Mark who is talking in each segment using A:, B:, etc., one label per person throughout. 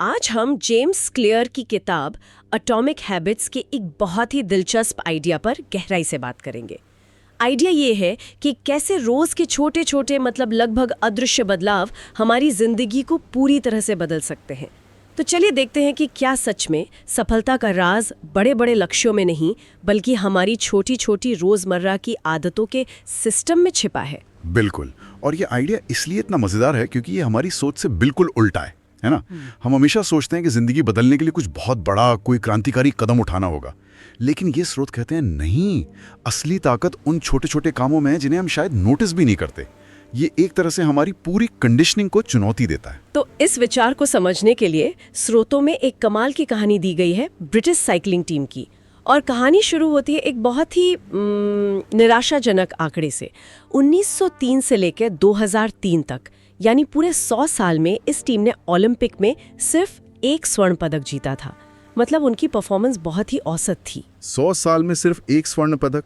A: आज हम James clear की किताब एटॉमिक हैबिट्स के एक बहुत ही दिलचस्प आइडिया पर गहराई से बात करेंगे। आइडिया ये है कि कैसे रोज के छोटे छोटे लगभग अदृश्य बदलाव हमारी जिंदगी को पूरी तरह से बदल सकते हैं। तो चलिए देखते हैं कि क्या सच में सफलता का राज बड़े बड़े लक्ष्यों में नहीं बल्कि हमारी छोटी छोटी रोजमर्रा की आदतों के सिस्टम में छिपा है।
B: बिल्कुल, और ये आइडिया इसलिए इतना मजेदार है क्योंकि ये हमारी सोच से बिल्कुल उल्टा है ना। हम हमेशा सोचते हैं कि जिंदगी बदलने के लिए कुछ बहुत बड़ा कोई क्रांतिकारी कदम उठाना होगा, लेकिन ये स्रोत कहते हैं नहीं, असली ताकत उन छोटे छोटे कामों में है जिन्हें हम शायद नोटिस भी नहीं करते। ये एक तरह से हमारी पूरी कंडीशनिंग को चुनौती देता है।
A: तो इस विचार को समझने के लिए स्रोतों में एक कमाल की कहानी दी गई है ब्रिटिश साइकिलिंग टीम की, और कहानी शुरू होती है एक बहुत ही निराशाजनक आंकड़े से। 1903 से लेकर 2003 तक यानी पूरे 100 साल में इस टीम ने ओलंपिक में सिर्फ एक स्वर्ण पदक जीता था। मतलब उनकी परफॉर्मेंस बहुत ही औसत थी।
B: 100 साल में सिर्फ एक स्वर्ण पदक,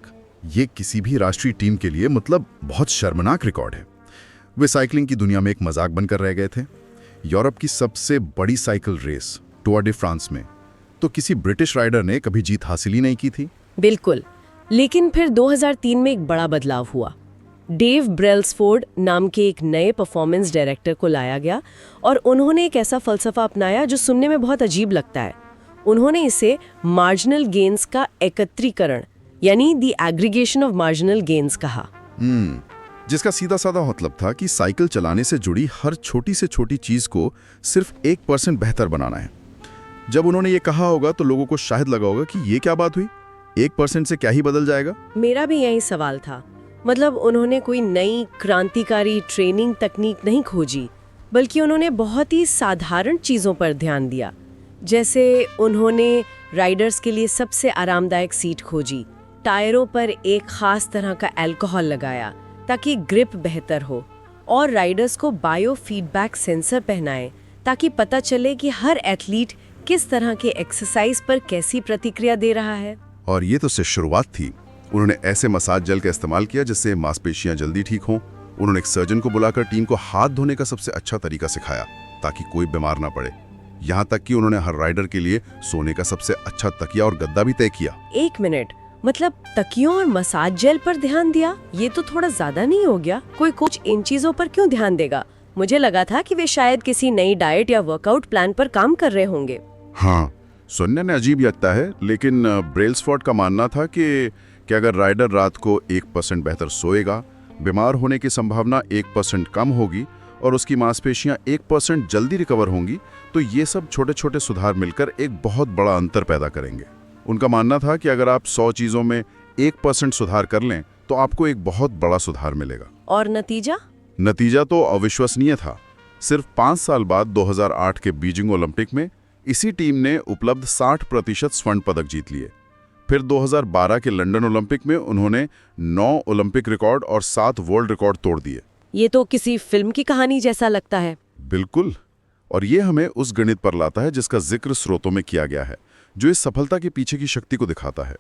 B: ये किसी भी राष्ट्रीय टीम के लिए बहुत शर्मनाक रिकॉर्ड है। वे साइकिलिंग की दुनिया में एक मजाक बनकर रह गए थे। यूरोप की सबसे बड़ी cycle race Tour de France में तो किसी ब्रिटिश राइडर ने कभी जीत हासिल ही नहीं की थी।
A: बिल्कुल, लेकिन फिर 2003 में एक बड़ा बदलाव हुआ। डेव ब्रेल्सफोर्ड नाम के एक नए परफॉर्मेंस डायरेक्टर को लाया गया और उन्होंने एक ऐसा फलसफा अपनाया जो सुनने में बहुत अजीब लगता है। उन्होंने इसे मार्जिनल गेन्स का एकत्रीकरण यानी the aggregation of marginal gains कहा।
B: जिसका सीधा साधा मतलब था कि साइकिल चलाने से जुड़ी हर छोटी से छोटी चीज को सिर्फ 1% बेहतर बनाना है। जब उन्होंने ये कहा होगा तो लोगों को शायद लगा होगा कि ये क्या बात हुई, 1% से क्या ही बदल जाएगा।
A: मेरा भी यही सवाल था। उन्होंने कोई नई क्रांतिकारी ट्रेनिंग तकनीक नहीं खोजी, बल्कि उन्होंने बहुत ही साधारण चीजों पर ध्यान दिया। जैसे उन्होंने राइडर्स के लिए सबसे आरामदायक सीट खोजी, टायरों पर एक खास तरह का अल्कोहल लगाया ताकि ग्रिप बेहतर हो, और राइडर्स को बायो फीडबैक सेंसर पहनाए ताकि पता चले कि हर एथलीट किस तरह के एक्सरसाइज पर कैसी प्रतिक्रिया दे रहा है।
B: और ये तो सिर्फ शुरुआत थी। उन्होंने ऐसे मसाज जेल का इस्तेमाल किया जिससे मांसपेशियां जल्दी ठीक हों। उन्होंने एक सर्जन को बुलाकर टीम को हाथ धोने का सबसे अच्छा तरीका सिखाया ताकि कोई बीमार ना पड़े। यहाँ तक कि उन्होंने हर राइडर के लिए सोने का सबसे अच्छा तकिया और गद्दा भी तय किया।
A: एक मिनट, तकियों और मसाज जेल पर ध्यान दिया, ये तो थोड़ा ज्यादा नहीं हो गया? कोई कोच इन चीजों पर क्यों ध्यान देगा? मुझे लगा था कि वे शायद किसी नई डाइट या वर्कआउट प्लान पर काम कर रहे होंगे।
B: हाँ, सुनने में अजीब लगता है, लेकिन ब्रेल्सफोर्ड का मानना था कि अगर राइडर रात को 1% बेहतर सोएगा, बीमार होने की संभावना 1% कम होगी और उसकी मांसपेशियां 1% जल्दी रिकवर होंगी, तो ये सब छोटे छोटे सुधार मिलकर एक बहुत बड़ा अंतर पैदा करेंगे। उनका मानना था कि अगर आप 100 चीजों में 1% सुधार कर लें तो आपको एक बहुत बड़ा सुधार मिलेगा।
A: और नतीजा
B: तो अविश्वसनीय था। सिर्फ 5 साल बाद 2008 के बीजिंग ओलंपिक में इसी टीम ने उपलब्ध 60% स्वर्ण पदक जीत लिए। फिर 2012 के लंदन ओलंपिक में उन्होंने 9 ओलंपिक रिकॉर्ड और 7 वर्ल्ड रिकॉर्ड तोड़ दिए।
A: ये तो किसी फिल्म की कहानी जैसा लगता है।
B: बिल्कुल, और ये हमें उस गणित पर लाता है जिसका जिक्र स्रोतों में किया गया है, जो इस सफलता के पीछे की शक्ति को दिखाता है।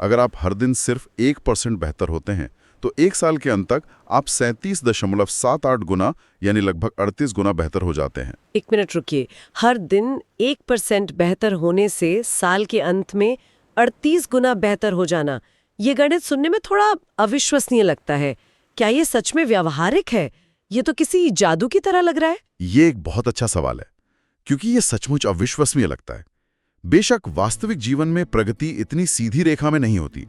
B: अगर आप हर दिन सिर्फ 1% बेहतर होते हैं तो 1 साल के अंत तक आप 37.78 गुना यानी लगभग 38 गुना बेहतर हो जाते हैं।
A: एक मिनट रुकिए, हर दिन 1% बेहतर होने से साल के अंत में 38 गुना बेहतर हो जाना, ये गणित सुनने में थोड़ा अविश्वसनीय लगता है। क्या ये सच में व्यावहारिक है? ये तो किसी जादू की तरह लग रहा है।
B: ये एक बहुत अच्छा सवाल है, क्योंकि ये सचमुच अविश्वसनीय लगता है। बेशक वास्तविक जीवन में प्रगति इतनी सीधी रेखा में नहीं होती।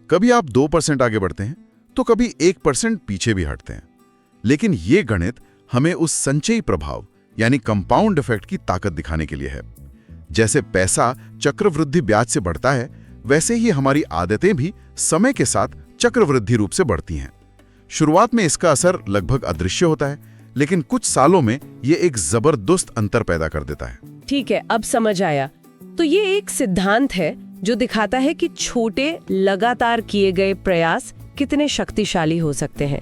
B: कभी आप 2% आगे बढ़ते हैं तो कभी 1% पीछे भी हटते हैं, लेकिन ये गणित हमें उस संचयी प्रभाव यानी कंपाउंड इफेक्ट की ताकत दिखाने के लिए है। जैसे पैसा चक्रवृद्धि ब्याज से बढ़ता है, वैसे ही हमारी आदतें भी समय के साथ चक्रवृद्धि रूप से बढ़ती हैं। शुरुआत में इसका असर लगभग अदृश्य होता है, लेकिन कुछ सालों में ये एक जबरदस्त अंतर पैदा कर देता है।
A: ठीक है, अब समझ आया। तो ये एक सिद्धांत है जो दिखाता है कि छोटे लगातार किए गए प्रयास कितने शक्तिशाली हो सकते हैं।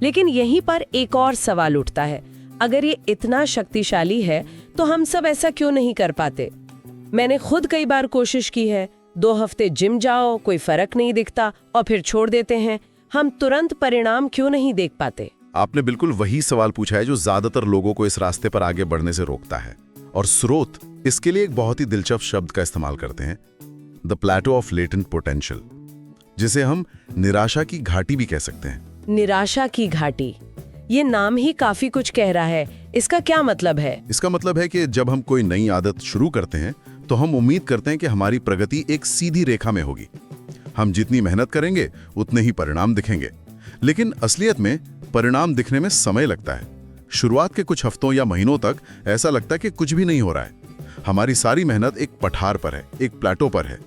A: लेकिन यहीं पर एक और सवाल उठता है, अगर ये इतना शक्तिशाली है तो हम सब ऐसा क्यों नहीं कर पाते? मैंने खुद कई बार कोशिश की है। 2 हफ्ते जिम जाओ, कोई फर्क नहीं दिखता और फिर छोड़ देते हैं। हम तुरंत परिणाम क्यों नहीं देख पाते?
B: आपने बिल्कुल वही सवाल पूछा है जो ज्यादातर लोगों को इस रास्ते पर आगे बढ़ने से रोकता है। और स्रोत इसके लिए एक बहुत ही दिलचस्प शब्द का इस्तेमाल करते हैं, the plateau of latent potential, जिसे हम निराशा की घाटी भी कह सकते हैं।
A: निराशा की घाटी, ये नाम ही काफी कुछ कह रहा है। इसका क्या मतलब है?
B: इसका मतलब है कि जब हम कोई नई आदत शुरू करते हैं तो हम उम्मीद करते हैं कि हमारी प्रगति एक सीधी रेखा में होगी। हम जितनी मेहनत करेंगे उतने ही परिणाम दिखेंगे, लेकिन असलियत में परिणाम दिखने में समय लगता है। शुरुआत के कुछ हफ्तों या महीनों तक ऐसा लगता है कि कुछ भी नहीं हो रहा है। हमारी सारी मेहनत एक पठार पर है, एक प्लेटो पर है,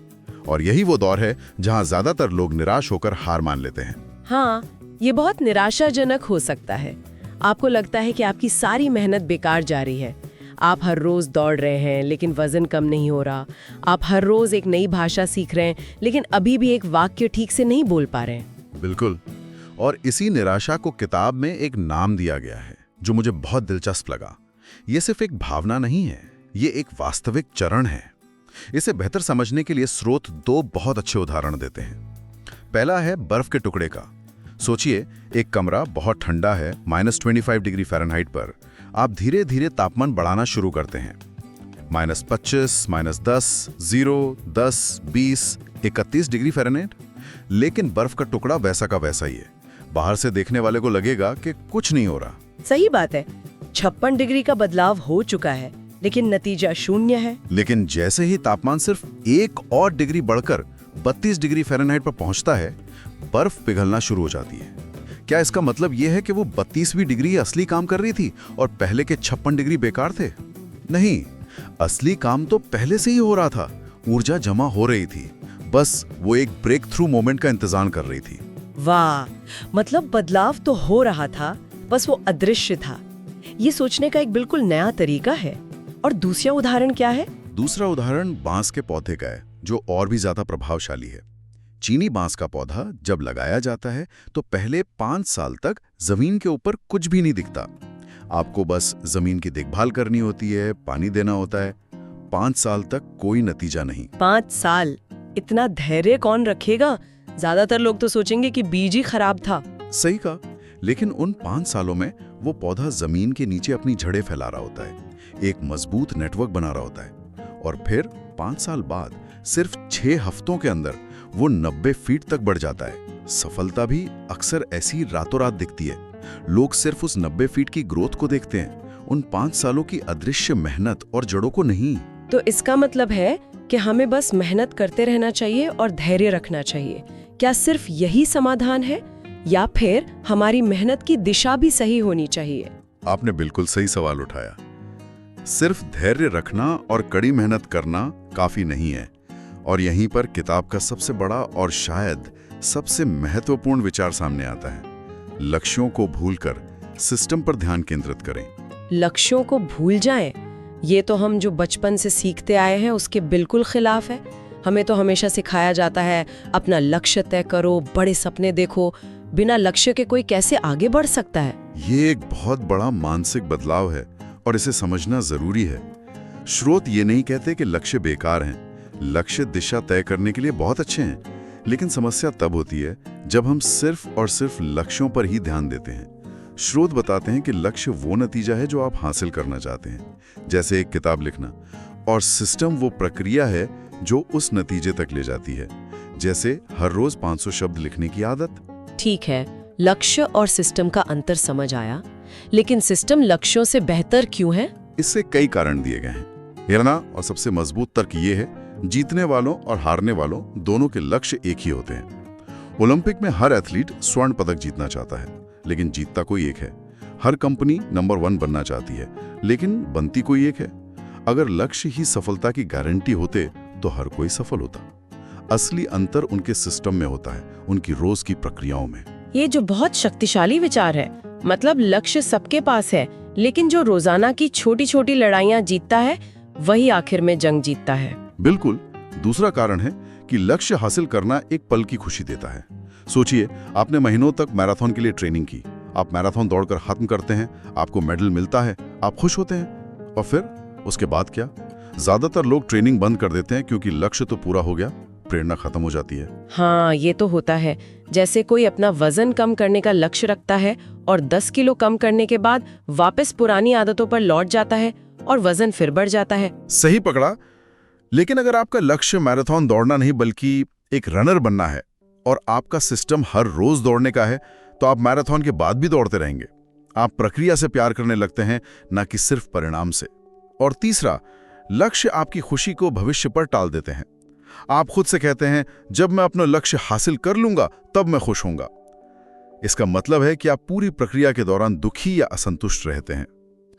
B: और यही वो दौर है जहां ज्यादातर लोग निराश होकर हार मान लेते हैं।
A: हाँ, ये बहुत निराशाजनक हो सकता है। आपको लगता है कि आपकी सारी मेहनत बेकार जा रही है। आप हर रोज दौड़ रहे हैं लेकिन वजन कम नहीं हो रहा। आप हर रोज एक नई भाषा सीख रहे हैं लेकिन अभी भी एक वाक्य ठीक से नहीं बोल पा रहे हैं।
B: बिल्कुल, और इसी निराशा को किताब में एक नाम दिया गया है जो मुझे बहुत दिलचस्प लगा। ये सिर्फ एक भावना नहीं है, ये एक वास्तविक चरण है। इसे बेहतर समझने के लिए स्रोत दो बहुत अच्छे उदाहरण देते हैं। पहला है बर्फ के टुकड़े का। सोचिए, एक कमरा बहुत ठंडा है, -25 डिग्री फ़ारेनहाइट पर। आप धीरे धीरे तापमान बढ़ाना शुरू करते हैं, -25, -10, 0, 10, 20, 31 डिग्री फ़ारेनहाइट। लेकिन बर्फ का टुकड़ा वैसा का वैसा ही है। बाहर से देखने वाले को लगेगा कि कुछ नहीं हो रहा।
A: सही बात है, 56 डिग्री का बदलाव हो चुका है लेकिन नतीजा शून्य है।
B: लेकिन जैसे ही तापमान सिर्फ 1 और डिग्री बढ़कर 32 डिग्री फ़ारेनहाइट पर पहुंचता है, बर्फ पिघलना शुरू हो जाती है। क्या इसका मतलब यह है कि वो 32वीं डिग्री असली काम कर रही थी और पहले के 56 डिग्री बेकार थे? नहीं, असली काम तो पहले से ही हो रहा था। ऊर्जा जमा हो रही थी, बस वो एक ब्रेक थ्रू मोमेंट का इंतजार कर रही थी।
A: वाह, मतलब बदलाव तो हो रहा था, बस वो अदृश्य था। ये सोचने का एक बिल्कुल नया तरीका है। और दूसरा उदाहरण क्या है?
B: दूसरा उदाहरण बांस के पौधे का है, जो और भी ज्यादा प्रभावशाली है। चीनी बांस का पौधा जब लगाया जाता है तो पहले 5 साल तक जमीन के ऊपर कुछ भी नहीं दिखता। आपको बस जमीन की देखभाल करनी होती है, पानी देना होता है। 5 साल तक कोई नतीजा नहीं।
A: 5 साल, इतना धैर्य कौन रखेगा? ज्यादातर लोग तो सोचेंगे कि बीज ही खराब था।
B: सही कहा, लेकिन उन 5 सालों में वो पौधा जमीन के नीचे अपनी जड़ें फैला रहा होता है, एक मजबूत नेटवर्क बना रहा होता है। और फिर 5 साल बाद सिर्फ 6 हफ्तों के अंदर वो 90 फीट तक बढ़ जाता है। सफलता भी अक्सर ऐसी रातों रात दिखती है। लोग सिर्फ उस 90 फीट की ग्रोथ को देखते हैं, उन 5 सालों की अदृश्य मेहनत और जड़ों को नहीं।
A: तो इसका मतलब है कि हमें बस मेहनत करते रहना चाहिए और धैर्य रखना चाहिए। क्या सिर्फ यही समाधान है या फिर हमारी मेहनत की दिशा भी सही होनी चाहिए?
B: आपने बिल्कुल सही सवाल उठाया। सिर्फ धैर्य रखना और कड़ी मेहनत करना काफी नहीं है। और यहीं पर किताब का सबसे बड़ा और शायद सबसे महत्वपूर्ण विचार सामने आता है। लक्ष्यों को भूलकर सिस्टम पर ध्यान केंद्रित करें।
A: लक्ष्यों को भूल जाएं, ये तो हम जो बचपन से सीखते आए हैं उसके बिल्कुल खिलाफ है। हमें तो हमेशा सिखाया जाता है अपना लक्ष्य तय करो, बड़े सपने देखो। बिना लक्ष्य के कोई कैसे आगे बढ़ सकता है?
B: ये एक बहुत बड़ा मानसिक बदलाव है और इसे समझना जरूरी है। स्रोत ये नहीं कहते कि लक्ष्य बेकार हैं। लक्ष्य दिशा तय करने के लिए बहुत अच्छे हैं, लेकिन समस्या तब होती है जब हम सिर्फ और सिर्फ लक्ष्यों पर ही ध्यान देते हैं। स्रोत बताते हैं कि लक्ष्य वो नतीजा है जो आप हासिल करना चाहते हैं, जैसे एक किताब लिखना, और सिस्टम वो प्रक्रिया है जो उस नतीजे तक ले जाती है, जैसे हर रोज 500 शब्द लिखने की आदत।
A: ठीक है, लक्ष्य और सिस्टम का अंतर समझ आया, लेकिन सिस्टम लक्ष्यों से बेहतर क्यों है?
B: इससे कई कारण दिए गए हैं। हिरना और सबसे मजबूत तर्क ये है, जीतने वालों और हारने वालों दोनों के लक्ष्य एक ही होते हैं। ओलंपिक में हर एथलीट स्वर्ण पदक जीतना चाहता है, लेकिन जीतता कोई एक है। हर कंपनी नंबर 1 बनना चाहती है, लेकिन बनती कोई एक है। अगर लक्ष्य ही सफलता की गारंटी होते तो हर कोई सफल होता। असली अंतर उनके सिस्टम में होता है, उनकी रोज की प्रक्रियाओं में।
A: ये जो बहुत शक्तिशाली विचार है, मतलब लक्ष्य सबके पास है, लेकिन जो रोजाना की छोटी छोटी लड़ाइयां जीतता है वही आखिर में जंग जीतता है।
B: बिल्कुल। दूसरा कारण है कि लक्ष्य हासिल करना एक पल की खुशी देता है। सोचिए, आपने महीनों तक मैराथन के लिए ट्रेनिंग की, आप मैराथन दौड़कर खत्म करते हैं, आपको मेडल मिलता है, आप खुश होते हैं। और फिर उसके बाद क्या? ज्यादातर लोग ट्रेनिंग बंद कर देते हैं क्योंकि लक्ष्य तो पूरा हो गया, प्रेरणा खत्म हो जाती है।
A: हाँ, ये तो होता है। जैसे कोई अपना वजन कम करने का लक्ष्य रखता है और 10 किलो कम करने के बाद वापस पुरानी आदतों पर लौट जाता है और वजन फिर बढ़ जाता है।
B: सही पकड़ा। लेकिन अगर आपका लक्ष्य मैराथन दौड़ना नहीं बल्कि एक रनर बनना है और आपका सिस्टम हर रोज दौड़ने का है, तो आप मैराथन के बाद भी दौड़ते रहेंगे। आप प्रक्रिया से प्यार करने लगते हैं, न कि सिर्फ परिणाम से। और तीसरा, लक्ष्य आपकी खुशी को भविष्य पर टाल देते हैं। आप खुद से कहते हैं, जब मैं अपना लक्ष्य हासिल कर लूंगा तब मैं खुश होऊंगा। इसका मतलब है कि आप पूरी प्रक्रिया के दौरान दुखी या असंतुष्ट रहते हैं।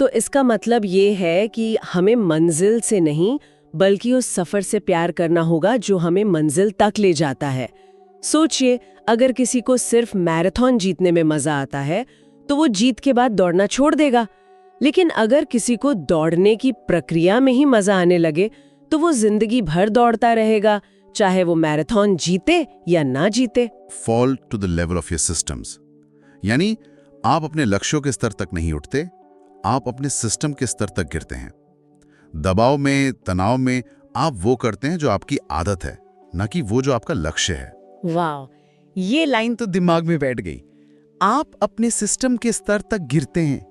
A: तो इसका मतलब ये है कि हमें मंजिल से नहीं बल्कि उस सफर से प्यार करना होगा जो हमें मंजिल तक ले जाता है। सोचिए, अगर किसी को सिर्फ मैराथन जीतने में मजा आता है तो वो जीत के बाद दौड़ना छोड़ देगा। लेकिन अगर किसी को दौड़ने की प्रक्रिया में ही मजा आने लगे तो वो जिंदगी भर दौड़ता रहेगा, चाहे वो मैराथन जीते या ना जीते।
B: Fall to the level of your systems, यानी आप अपने लक्ष्यों के स्तर तक नहीं उठते, आप अपने सिस्टम के स्तर तक गिरते हैं। दबाव में, तनाव में आप वो करते हैं जो आपकी आदत है, न कि वो जो आपका लक्ष्य है।
C: वाह, ये लाइन तो दिमाग में बैठ गई। आप अपने सिस्टम के स्तर तक गिरते हैं।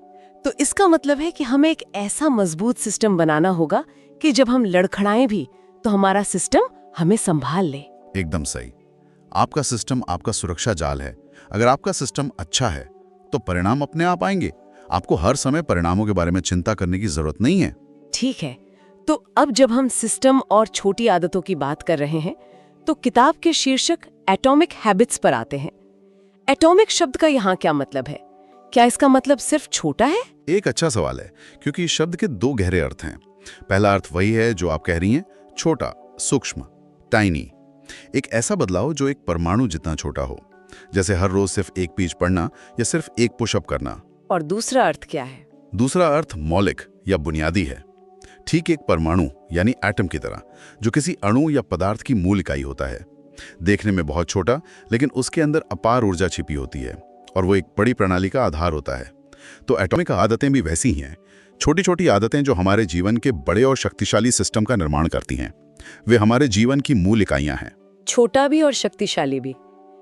A: तो इसका मतलब है कि हमें एक ऐसा मजबूत सिस्टम बनाना होगा कि जब हम लड़खड़ाएं भी तो हमारा सिस्टम हमें संभाल ले।
B: एकदम सही। आपका सिस्टम आपका सुरक्षा जाल है। अगर आपका सिस्टम अच्छा है तो परिणाम अपने आप आएंगे। आपको हर समय परिणामों के बारे में चिंता करने की जरूरत नहीं है।
A: ठीक है, तो अब जब हम सिस्टम और छोटी आदतों की बात कर रहे हैं तो किताब के शीर्षक एटॉमिक हैबिट्स पर आते हैं। एटॉमिक शब्द का यहाँ क्या मतलब है? क्या इसका मतलब सिर्फ छोटा है?
B: एक अच्छा सवाल है, क्योंकि इस शब्द के दो गहरे अर्थ हैं। पहला अर्थ वही है जो आप कह रही हैं, छोटा, सूक्ष्म, टाइनी। एक ऐसा बदलाव जो एक परमाणु जितना छोटा हो, जैसे हर रोज सिर्फ एक पेज पढ़ना या सिर्फ एक पुशअप करना।
A: और दूसरा अर्थ क्या है?
B: दूसरा अर्थ मौलिक या बुनियादी है। ठीक एक परमाणु यानी एटम की तरह, जो किसी अणु या पदार्थ की मूल इकाई होता है। देखने में बहुत छोटा, लेकिन उसके अंदर अपार ऊर्जा छिपी होती है और वो एक बड़ी प्रणाली का आधार होता है। तो एटॉमिक आदतें भी वैसी ही हैं। छोटी छोटी आदतें जो हमारे जीवन के बड़े और शक्तिशाली सिस्टम का निर्माण करती हैं। वे हमारे जीवन की मूल इकाइयां हैं।
A: छोटा भी और शक्तिशाली भी,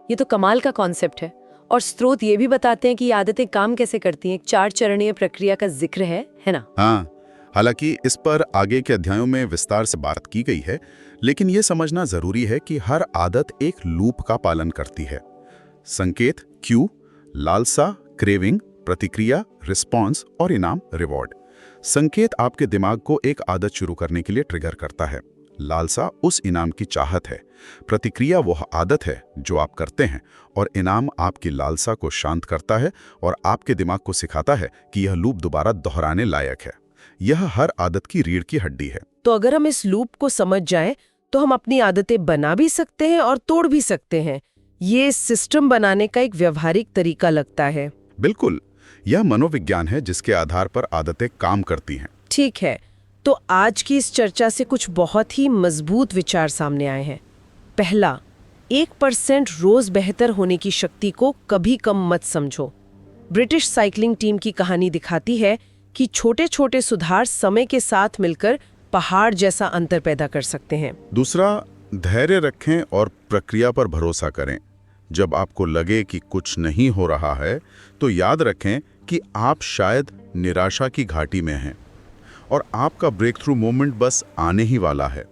A: ये तो कमाल का कॉन्सेप्ट है। और स्रोत ये भी बताते हैं कि ये आदतें काम कैसे करती हैं। एक 4 चरणीय प्रक्रिया का जिक्र है ना?
B: हाँ, हालांकि इस पर आगे के अध्यायों में विस्तार से बात की गई है, लेकिन यह समझना जरूरी है कि हर आदत एक लूप का पालन करती है। संकेत, क्यू, लालसा, क्रेविंग, प्रतिक्रिया, रिस्पॉन्स और इनाम, रिवॉर्ड। संकेत आपके दिमाग को एक आदत शुरू करने के लिए ट्रिगर करता है। लालसा उस इनाम की चाहत है। प्रतिक्रिया वह आदत है जो आप करते हैं और इनाम आपकी लालसा को शांत करता है और आपके दिमाग को सिखाता है कि यह लूप दोबारा दोहराने लायक है। यह हर आदत की रीढ़ की हड्डी है।
A: तो अगर हम इस लूप को समझ जाएं तो हम अपनी आदतें बना भी सकते हैं और तोड़ भी सकते हैं। ये सिस्टम बनाने का एक व्यवहारिक तरीका लगता है।
B: बिल्कुल, यह मनोविज्ञान है जिसके आधार पर आदतें काम करती हैं।
A: ठीक है, तो आज की इस चर्चा से कुछ बहुत ही मजबूत विचार सामने आए हैं। पहला, 1% रोज बेहतर होने की शक्ति को कभी कम मत समझो। ब्रिटिश साइकिलिंग टीम की कहानी दिखाती है कि छोटे छोटे सुधार समय के साथ मिलकर पहाड़ जैसा अंतर पैदा कर सकते हैं।
B: दूसरा, धैर्य रखें और प्रक्रिया पर भरोसा करें। जब आपको लगे कि कुछ नहीं हो रहा है तो याद रखें कि आप शायद निराशा की घाटी में हैं और आपका ब्रेक थ्रू मोमेंट बस आने ही वाला है,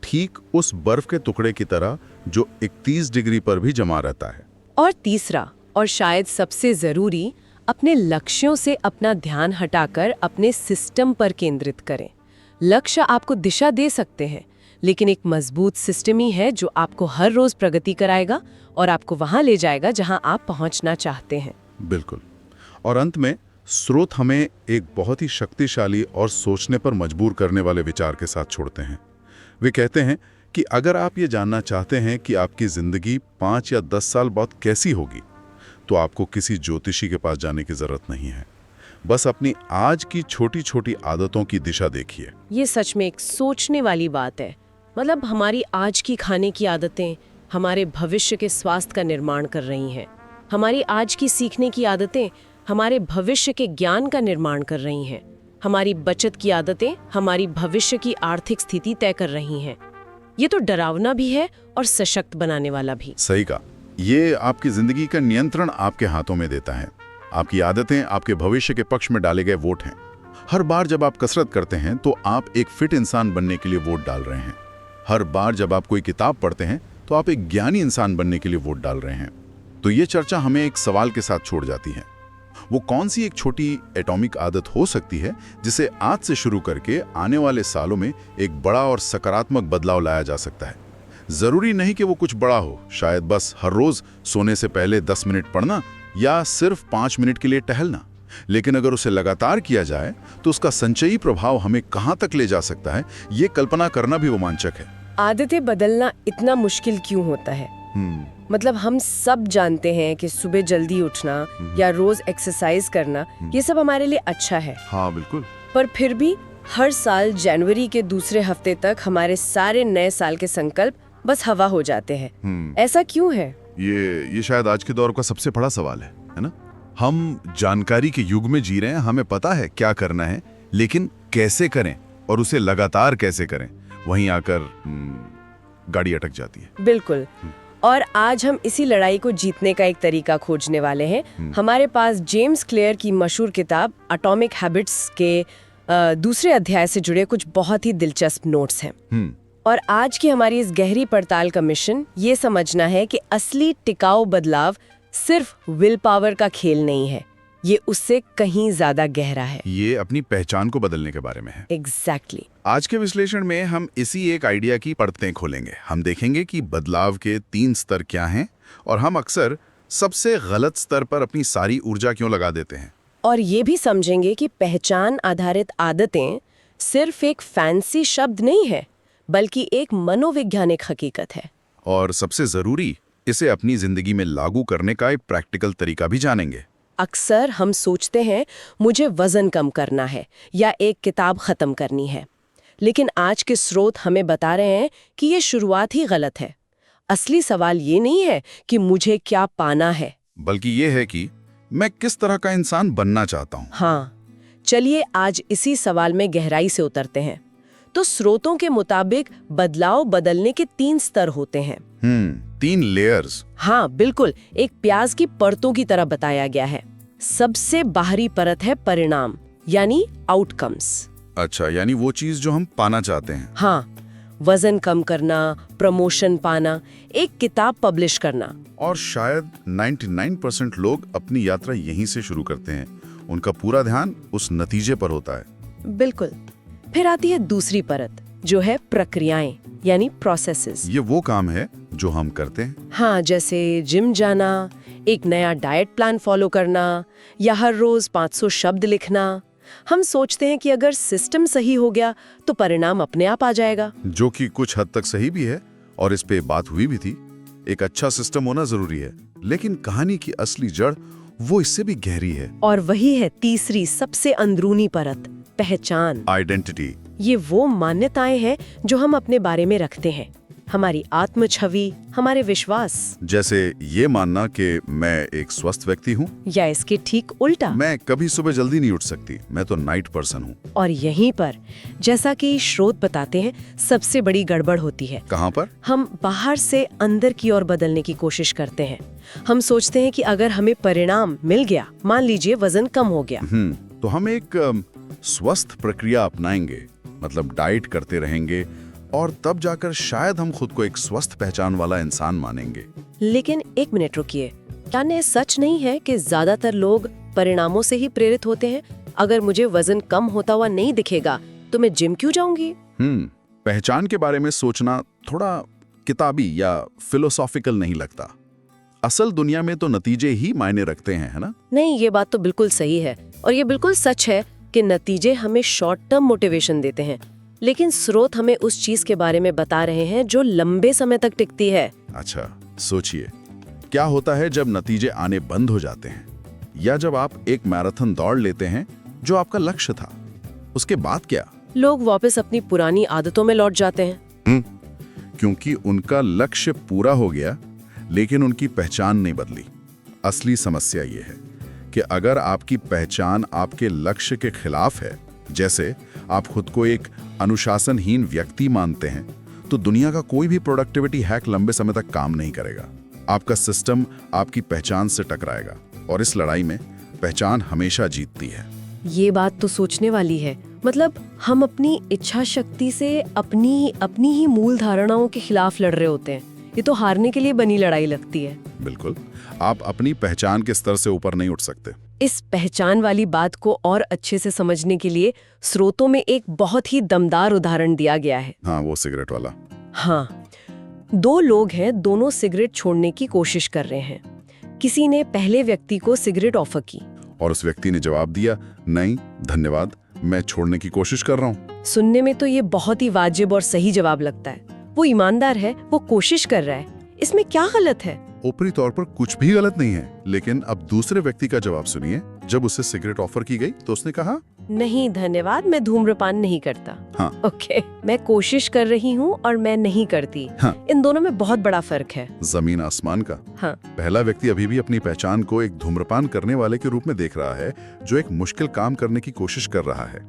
B: ठीक उस बर्फ के टुकड़े की तरह जो 31 डिग्री पर भी जमा रहता है।
A: और तीसरा, और शायद सबसे जरूरी, अपने लक्ष्यों से अपना ध्यान हटाकर अपने सिस्टम पर केंद्रित करें। लक्ष्य आपको दिशा दे सकते हैं, लेकिन एक मजबूत सिस्टम ही है जो आपको हर रोज प्रगति कराएगा और आपको वहां ले जाएगा जहां आप पहुंचना चाहते हैं।
B: बिल्कुल। और अंत में स्रोत हमें एक बहुत ही शक्तिशाली और सोचने पर मजबूर करने वाले विचार के साथ छोड़ते हैं। वे कहते हैं कि अगर आप ये जानना चाहते हैं कि आपकी जिंदगी 5 या 10 साल बाद कैसी होगी, तो आपको किसी ज्योतिषी के पास जाने की जरूरत नहीं है। बस अपनी आज की छोटी छोटी आदतों की दिशा देखिए।
A: ये सच में एक सोचने वाली बात है। मतलब हमारी आज की खाने की आदतें हमारे भविष्य के स्वास्थ्य का निर्माण कर रही हैं। हमारी आज की सीखने की आदतें हमारे भविष्य के ज्ञान का निर्माण कर रही हैं। हमारी बचत की आदतें हमारी भविष्य की आर्थिक स्थिति तय कर रही हैं। ये तो डरावना भी है और सशक्त बनाने वाला भी।
B: सही कहा। ये आपकी जिंदगी का नियंत्रण आपके हाथों में देता है। आपकी आदतें आपके भविष्य के पक्ष में डाले गए वोट हैं। हर बार जब आप कसरत करते हैं तो आप एक फिट इंसान बनने के लिए वोट डाल रहे हैं। हर बार जब आप कोई किताब पढ़ते हैं तो आप एक ज्ञानी इंसान बनने के लिए वोट डाल रहे हैं। तो ये चर्चा हमें एक सवाल के साथ छोड़ जाती है। वो कौन सी एक छोटी एटॉमिक आदत हो सकती है जिसे आज से शुरू करके आने वाले सालों में एक बड़ा और सकारात्मक बदलाव लाया जा सकता है? जरूरी नहीं कि वो कुछ बड़ा हो, शायद बस हर रोज सोने से पहले 10 मिनट पढ़ना या सिर्फ 5 मिनट के लिए टहलना। लेकिन अगर उसे लगातार किया जाए तो उसका संचयी प्रभाव हमें कहां तक ले जा सकता है, ये कल्पना करना भी रोमांचक है।
A: आदतें बदलना इतना मुश्किल क्यों होता है? मतलब हम सब जानते हैं कि सुबह जल्दी उठना या रोज एक्सरसाइज करना ये सब हमारे लिए अच्छा है।
B: हाँ बिल्कुल।
A: पर फिर भी हर साल जनवरी के दूसरे हफ्ते तक हमारे सारे नए साल के संकल्प बस हवा हो जाते हैं। ऐसा क्यों है?
B: ये शायद आज के दौर का सबसे बड़ा सवाल है ना? हम जानकारी के युग में जी रहे हैं, हमें पता है क्या करना है, लेकिन कैसे करें और उसे लगातार कैसे करें, वहीं आकर गाड़ी अटक जाती है।
A: बिल्कुल। और आज हम इसी लड़ाई को जीतने का एक तरीका खोजने वाले हैं। हमारे पास जेम्स क्लियर की मशहूर किताब एटॉमिक हैबिट्स के दूसरे अध्याय से जुड़े कुछ बहुत ही दिलचस्प नोट्स हैं। और आज की हमारी इस गहरी पड़ताल का मिशन ये समझना है कि असली टिकाऊ बदलाव सिर्फ विल पावर का खेल नहीं है, ये उससे कहीं ज्यादा गहरा है।
B: ये अपनी पहचान को बदलने के बारे में है।
A: एग्जैक्टली।
B: आज के विश्लेषण में हम इसी एक आइडिया की परतें खोलेंगे। हम देखेंगे कि बदलाव के 3 स्तर क्या हैं और हम अक्सर सबसे गलत स्तर पर अपनी सारी ऊर्जा क्यों लगा देते हैं।
A: और ये भी समझेंगे कि पहचान आधारित आदतें सिर्फ एक फैंसी शब्द नहीं है, बल्कि एक मनोवैज्ञानिक हकीकत है।
B: और सबसे जरूरी, इसे अपनी जिंदगी में लागू करने का एक प्रैक्टिकल तरीका भी जानेंगे।
A: अक्सर हम सोचते हैं मुझे वजन कम करना है या एक किताब खत्म करनी है, लेकिन आज के स्रोत हमें बता रहे हैं कि ये शुरुआत ही गलत है। असली सवाल ये नहीं है कि मुझे क्या पाना है,
B: बल्कि ये है कि मैं किस तरह का इंसान बनना चाहता हूँ।
A: हाँ, चलिए आज इसी सवाल में गहराई से उतरते हैं। तो स्रोतों के मुताबिक बदलाव बदलने के 3 स्तर होते हैं।
B: 3 लेयर्स।
A: हाँ बिल्कुल, एक प्याज की परतों की तरह बताया गया है। सबसे बाहरी परत है परिणाम, यानी आउटकम्स।
B: अच्छा, यानी वो चीज जो हम पाना चाहते हैं।
A: हाँ, वजन कम करना, प्रमोशन पाना, एक किताब पब्लिश करना।
B: और शायद 99% लोग अपनी यात्रा यहीं से शुरू करते हैं। उनका पूरा ध्यान उस नतीजे पर होता है।
A: बिल्कुल। फिर आती है दूसरी परत, जो है प्रक्रियाएं, यानी प्रोसेसेस।
B: ये वो काम है जो हम करते हैं।
A: हाँ, जैसे जिम जाना, एक नया डाइट प्लान फॉलो करना या हर रोज 500 शब्द लिखना। हम सोचते हैं कि अगर सिस्टम सही हो गया तो परिणाम अपने आप आ जाएगा।
B: जो कि कुछ हद तक सही भी है और इस पे बात हुई भी थी। एक अच्छा सिस्टम होना जरूरी है, लेकिन कहानी की असली जड़ वो इससे भी गहरी है।
A: और वही है तीसरी सबसे अंदरूनी परत, पहचान,
B: आइडेंटिटी।
A: ये वो मान्यताएं हैं जो हम अपने बारे में रखते हैं, हमारी आत्म छवि, हमारे विश्वास।
B: जैसे ये मानना कि मैं एक स्वस्थ व्यक्ति हूँ,
A: या इसके ठीक उल्टा,
B: मैं कभी सुबह जल्दी नहीं उठ सकती, मैं तो नाइट पर्सन हूँ।
A: और यहीं पर, जैसा कि स्रोत बताते हैं, सबसे बड़ी गड़बड़ होती है।
B: कहाँ पर? हम
A: बाहर से अंदर की ओर बदलने की कोशिश करते हैं। हम सोचते हैं कि अगर हमें परिणाम मिल गया, मान लीजिए वजन कम हो गया,
B: तो हम एक स्वस्थ प्रक्रिया अपनाएंगे, मतलब डाइट करते रहेंगे, और तब जाकर शायद हम खुद को एक स्वस्थ पहचान वाला इंसान मानेंगे।
A: लेकिन एक मिनट रुकिए, क्या ये सच नहीं है कि ज्यादातर लोग परिणामों से ही प्रेरित होते हैं? अगर मुझे वजन कम होता हुआ नहीं दिखेगा तो मैं जिम क्यों जाऊंगी?
B: पहचान के बारे में सोचना थोड़ा किताबी या फिलोसॉफिकल नहीं लगता। असल दुनिया में तो नतीजे ही मायने रखते हैं, है ना?
A: नहीं, ये बात तो बिल्कुल सही है, और ये बिल्कुल सच है कि नतीजे हमें शॉर्ट टर्म मोटिवेशन देते हैं, लेकिन स्रोत हमें उस चीज के बारे में बता रहे हैं जो लंबे समय तक टिकती है।
B: अच्छा, सोचिए, क्या होता है जब नतीजे आने बंद हो जाते हैं, या जब आप एक मैराथन दौड़ लेते हैं जो आपका लक्ष्य था, उसके बाद क्या?
A: लोग वापस अपनी पुरानी आदतों में लौट जाते हैं।
B: क्योंकि उनका लक्ष्य पूरा हो गया, लेकिन उनकी पहचान नहीं बदली। असली समस्या ये है कि अगर आपकी पहचान आपके लक्ष्य के खिलाफ है, जैसे आप खुद को एक अनुशासनहीन व्यक्ति मानते हैं, तो दुनिया का कोई भी प्रोडक्टिविटी हैक लंबे समय तक काम नहीं करेगा। आपका सिस्टम आपकी पहचान से टकराएगा, और इस लड़ाई में पहचान हमेशा जीतती है।
A: ये बात तो सोचने वाली है। मतलब हम अपनी इच्छा शक्ति से अपनी ही मूल धारणाओं के खिलाफ लड़ रहे होते हैं। ये तो हारने के लिए बनी लड़ाई लगती है।
B: बिल्कुल, आप अपनी पहचान के स्तर से ऊपर नहीं उठ सकते।
A: इस पहचान वाली बात को और अच्छे से समझने के लिए स्रोतों में एक बहुत ही दमदार उदाहरण दिया गया है।
B: हाँ, वो सिगरेट वाला।
A: हाँ, 2 लोग हैं, दोनों सिगरेट छोड़ने की कोशिश कर रहे हैं। किसी ने पहले व्यक्ति को सिगरेट ऑफर की
B: और उस व्यक्ति ने जवाब दिया, नहीं धन्यवाद, मैं छोड़ने की कोशिश कर रहा हूँ।
A: सुनने में तो ये बहुत ही वाजिब और सही जवाब लगता है। वो ईमानदार है, वो कोशिश कर रहा है, इसमें क्या गलत है?
B: ऊपरी तौर पर कुछ भी गलत नहीं है, लेकिन अब दूसरे व्यक्ति का जवाब सुनिए। जब उसे सिगरेट ऑफर की गई तो उसने कहा,
A: नहीं धन्यवाद, मैं धूम्रपान नहीं करता।
B: हाँ।
A: ओके, मैं कोशिश कर रही हूँ और मैं नहीं करती।
B: हाँ।
A: इन दोनों में बहुत बड़ा फर्क है।
B: जमीन आसमान का।
A: हाँ।
B: पहला व्यक्ति अभी भी अपनी पहचान को एक धूम्रपान करने वाले के रूप में देख रहा है, जो एक मुश्किल काम करने की कोशिश कर रहा है।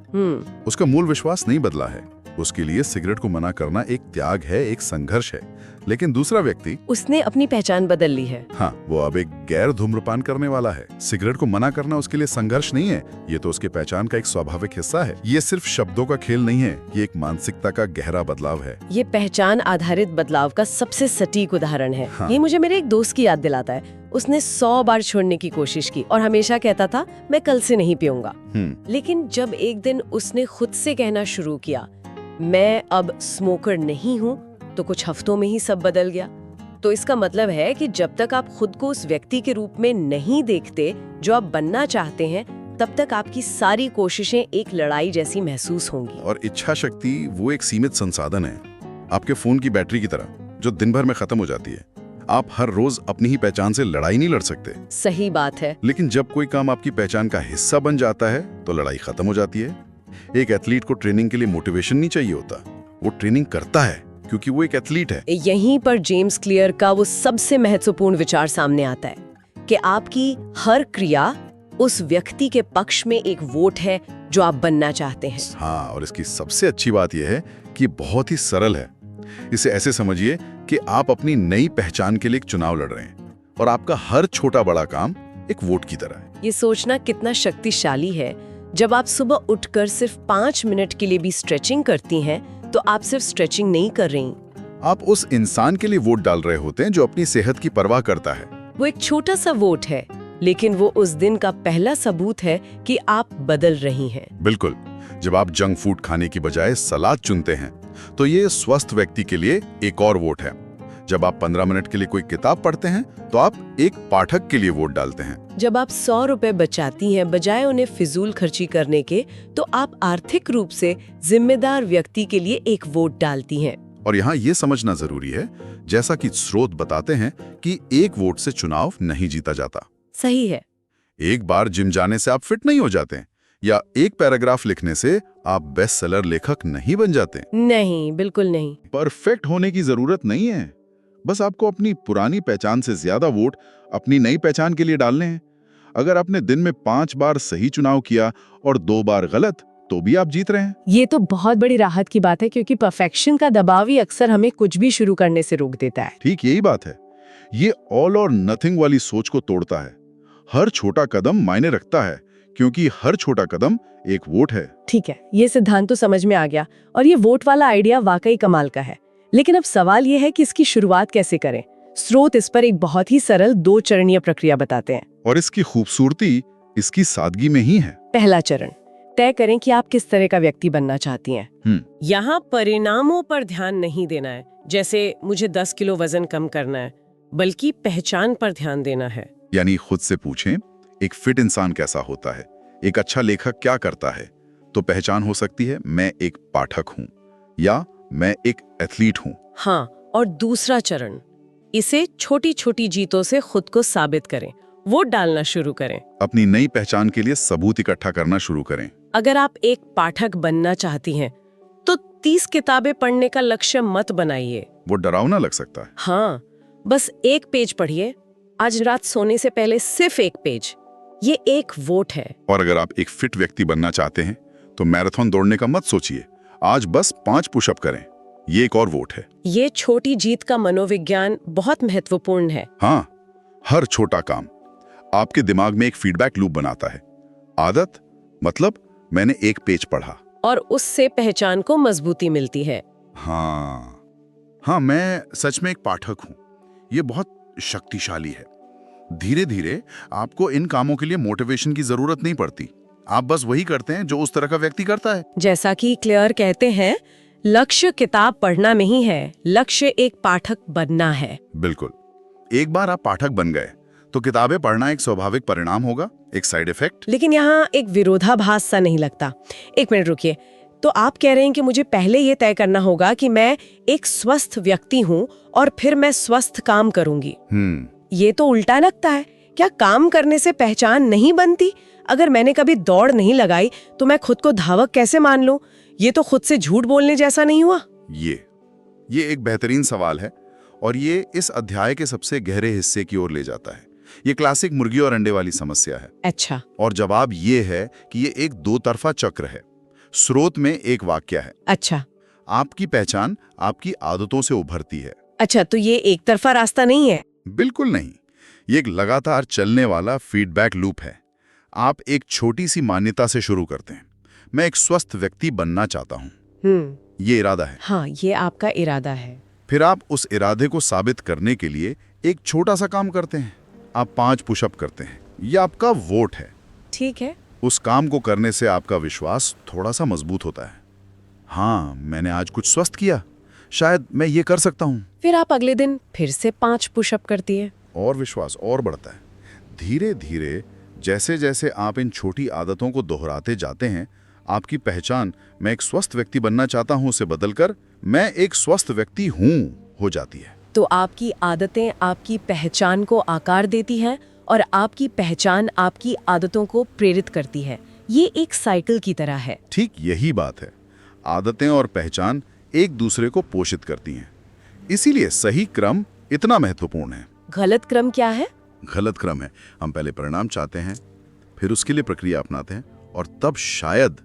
B: उसका मूल विश्वास नहीं बदला है। उसके लिए सिगरेट को मना करना एक त्याग है, एक संघर्ष है। लेकिन दूसरा व्यक्ति,
A: उसने अपनी पहचान बदल ली है।
B: हाँ, वो अब एक गैर धूम्रपान करने वाला है। सिगरेट को मना करना उसके लिए संघर्ष नहीं है, ये तो उसके पहचान का एक स्वाभाविक हिस्सा है। ये सिर्फ शब्दों का खेल नहीं है, ये एक मानसिकता का गहरा बदलाव है।
A: ये पहचान आधारित बदलाव का सबसे सटीक उदाहरण है।
B: हाँ।
A: ये मुझे मेरे एक दोस्त की याद दिलाता है। उसने 100 बार छोड़ने की कोशिश की और हमेशा कहता था, मैं कल से नहीं पीऊंगा। लेकिन जब एक दिन उसने खुद से कहना शुरू किया, मैं अब स्मोकर नहीं हूँ, तो कुछ हफ्तों में ही सब बदल गया। तो इसका मतलब है कि जब तक आप खुद को उस व्यक्ति के रूप में नहीं देखते जो आप बनना चाहते हैं, तब तक आपकी सारी कोशिशें एक लड़ाई जैसी महसूस होंगी।
B: और इच्छा शक्ति वो एक सीमित संसाधन है, आपके फोन की बैटरी की तरह, जो दिन भर में खत्म हो जाती है। आप हर रोज अपनी ही पहचान से लड़ाई नहीं लड़ सकते।
A: सही बात है।
B: लेकिन जब कोई काम आपकी पहचान का हिस्सा बन जाता है तो लड़ाई खत्म हो जाती है। एक एथलीट को ट्रेनिंग के लिए मोटिवेशन नहीं चाहिए होता, वो ट्रेनिंग करता है क्योंकि वो एक एथलीट है।
A: यहीं पर जेम्स क्लियर का वो सबसे महत्वपूर्ण विचार सामने आता है कि आपकी हर क्रिया उस व्यक्ति के पक्ष में एक वोट है जो आप बनना चाहते हैं।
B: हाँ, और इसकी सबसे अच्छी बात यह है कि बहुत ही सरल है। इसे ऐसे समझिए कि आप अपनी नई पहचान के लिए एक चुनाव लड़ रहे हैं और आपका हर छोटा बड़ा काम एक वोट की तरह है।
A: ये सोचना कितना शक्तिशाली है। जब आप सुबह उठकर सिर्फ 5 मिनट के लिए भी स्ट्रेचिंग करती हैं, तो आप सिर्फ स्ट्रेचिंग नहीं कर रही,
B: आप उस इंसान के लिए वोट डाल रहे होते हैं जो अपनी सेहत की परवाह करता है।
A: वो एक छोटा सा वोट है, लेकिन वो उस दिन का पहला सबूत है कि आप बदल रही हैं।
B: बिल्कुल, जब आप जंक फूड खाने की बजाय सलाद चुनते हैं, तो ये स्वस्थ व्यक्ति के लिए एक और वोट है। जब आप 15 मिनट के लिए कोई किताब पढ़ते हैं, तो आप एक पाठक के लिए वोट डालते हैं।
A: जब आप 100 रुपए बचाती हैं बजाय उन्हें फिजूल खर्ची करने के, तो आप आर्थिक रूप से जिम्मेदार व्यक्ति के लिए एक वोट डालती हैं।
B: और यहाँ ये समझना जरूरी है, जैसा कि स्रोत बताते हैं, कि एक वोट से चुनाव नहीं जीता जाता।
A: सही है।
B: एक बार जिम जाने से आप फिट नहीं हो जाते, या एक पैराग्राफ लिखने से आप बेस्ट सेलर लेखक नहीं बन जाते।
A: नहीं, बिल्कुल नहीं।
B: परफेक्ट होने की जरूरत नहीं है, बस आपको अपनी पुरानी पहचान से ज्यादा वोट अपनी नई पहचान के लिए डालने हैं। अगर आपने दिन में 5 बार सही चुनाव किया और 2 बार गलत, तो भी आप जीत रहे हैं।
A: ये तो बहुत बड़ी राहत की बात है, क्योंकि परफेक्शन का दबाव ही अक्सर हमें कुछ भी शुरू करने से रोक देता है।
B: ठीक यही बात है। ये ऑल और नथिंग वाली सोच को तोड़ता है। हर छोटा कदम मायने रखता है, क्योंकि हर छोटा कदम एक वोट है।
A: ठीक है, ये सिद्धांत तो समझ में आ गया, और ये वोट वाला आइडिया वाकई कमाल का है। लेकिन अब सवाल ये है कि इसकी शुरुआत कैसे करें। स्रोत इस पर एक बहुत ही सरल 2 चरणीय प्रक्रिया बताते हैं,
B: और इसकी खूबसूरती इसकी सादगी में ही है।
A: पहला चरण, तय करें कि आप किस तरह का व्यक्ति बनना चाहती हैं। यहाँ परिणामों पर ध्यान नहीं देना है, जैसे मुझे 10 किलो वजन कम करना है, बल्कि पहचान पर ध्यान देना है।
B: यानी खुद से पूछें, एक फिट इंसान कैसा होता है, एक अच्छा लेखक क्या करता है। तो पहचान हो सकती है, मैं एक पाठक हूँ या मैं एक एथलीट हूँ।
A: हाँ, और दूसरा चरण, इसे छोटी छोटी जीतों से खुद को साबित करें, वोट डालना शुरू करें।
B: अपनी नई पहचान के लिए सबूत इकट्ठा करना शुरू करें।
A: अगर आप एक पाठक बनना चाहती हैं, तो 30 किताबें पढ़ने का लक्ष्य मत बनाइए।
B: वो डरावना लग सकता है।
A: हाँ, बस 1 पेज पढ़िए। आज रात सोने से पहले सिर्फ 1 पेज। ये एक वोट है।
B: और अगर आप एक फिट व्यक्ति बनना चाहते हैं, तो मैराथन दौड़ने का मत सोचिए, आज बस 5 पुशअप करें, ये एक और वोट है।
A: ये छोटी जीत का मनोविज्ञान बहुत महत्वपूर्ण है।
B: हाँ, हर छोटा काम आपके दिमाग में एक फीडबैक लूप बनाता है। आदत, मतलब मैंने एक पेज पढ़ा।
A: और उससे पहचान को मजबूती मिलती है।
B: हाँ, मैं सच में एक पाठक हूं। ये बहुत शक्तिशाली है। धीरे धीरे आपको इन कामों के लिए मोटिवेशन की जरूरत नहीं पड़ती। आप बस वही करते हैं जो उस तरह का व्यक्ति करता है।
A: जैसा कि क्लेयर कहते हैं, लक्ष्य किताब पढ़ना नहीं है, लक्ष्य एक पाठक बनना है।
B: बिल्कुल। एक बार आप पाठक बन गए तो किताबें पढ़ना एक स्वाभाविक परिणाम होगा, एक साइड इफेक्ट।
A: लेकिन यहाँ एक विरोधाभास सा नहीं लगता? एक मिनट रुकिए, तो आप कह रहे हैं कि मुझे पहले ये तय करना होगा कि मैं एक स्वस्थ व्यक्ति हूँ और फिर मैं स्वस्थ काम करूंगी। ये तो उल्टा लगता है। क्या काम करने से पहचान नहीं बनती? अगर मैंने कभी दौड़ नहीं लगाई तो मैं खुद को धावक कैसे मान लूं? ये तो खुद से झूठ बोलने जैसा नहीं हुआ?
B: ये एक बेहतरीन सवाल है और ये इस अध्याय के सबसे गहरे हिस्से की ओर ले जाता है। ये क्लासिक मुर्गी और अंडे वाली समस्या है।
A: अच्छा।
B: और जवाब ये है कि ये एक दो तरफा चक्र है। स्रोत में एक वाक्य है।
A: अच्छा।
B: आपकी पहचान आपकी आदतों से उभरती है।
A: अच्छा, तो ये एक तरफा रास्ता नहीं है?
B: बिल्कुल नहीं। ये एक लगातार चलने वाला फीडबैक लूप है। आप एक छोटी सी मान्यता से शुरू करते हैं, मैं एक स्वस्थ व्यक्ति बनना चाहता हूँ। ये इरादा है।
A: हाँ, ये आपका इरादा है।
B: फिर आप उस इरादे को साबित करने के लिए एक छोटा सा काम करते हैं। आप 5 पुशअप करते हैं। ये आपका वोट है।
A: ठीक है।
B: उस काम को करने से आपका विश्वास थोड़ा सा मजबूत होता है। हाँ, मैंने आज कुछ स्वस्थ किया, शायद मैं ये कर सकता हूँ।
A: फिर आप अगले दिन फिर से 5 पुशअप करती है
B: और विश्वास और बढ़ता है। धीरे धीरे जैसे जैसे आप इन छोटी आदतों को दोहराते जाते हैं, आपकी पहचान मैं एक स्वस्थ व्यक्ति बनना चाहता हूँ से बदलकर मैं एक स्वस्थ व्यक्ति हूँ हो जाती है।
A: तो आपकी आदतें आपकी पहचान को आकार देती हैं और आपकी पहचान आपकी आदतों को प्रेरित करती है। ये एक साइकिल की तरह है।
B: ठीक यही बात है। आदतें और पहचान एक दूसरे को पोषित करती हैं। इसीलिए सही क्रम इतना महत्वपूर्ण है।
A: गलत क्रम क्या है?
B: गलत क्रम है, हम पहले परिणाम चाहते हैं, फिर उसके लिए प्रक्रिया अपनाते हैं और तब शायद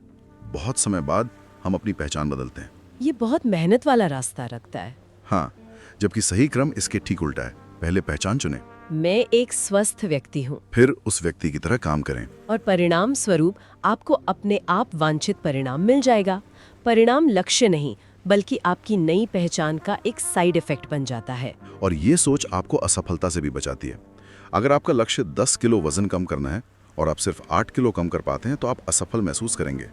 B: बहुत समय बाद हम अपनी पहचान बदलते हैं।
A: ये बहुत मेहनत वाला रास्ता रखता है।
B: हाँ, जबकि सही क्रम इसके ठीक उल्टा है। पहले पहचान चुनें,
A: मैं एक स्वस्थ व्यक्ति हूँ,
B: फिर उस व्यक्ति की तरह काम करें
A: और परिणाम स्वरूप आपको अपने आप वांछित परिणाम मिल जाएगा। परिणाम लक्ष्य नहीं बल्कि आपकी नई पहचान का एक साइड इफेक्ट बन जाता है।
B: और ये सोच आपको असफलता से भी बचाती है। अगर आपका लक्ष्य 10 किलो वजन कम करना है और आप सिर्फ 8 किलो कम कर पाते हैं तो आप असफल महसूस करेंगे।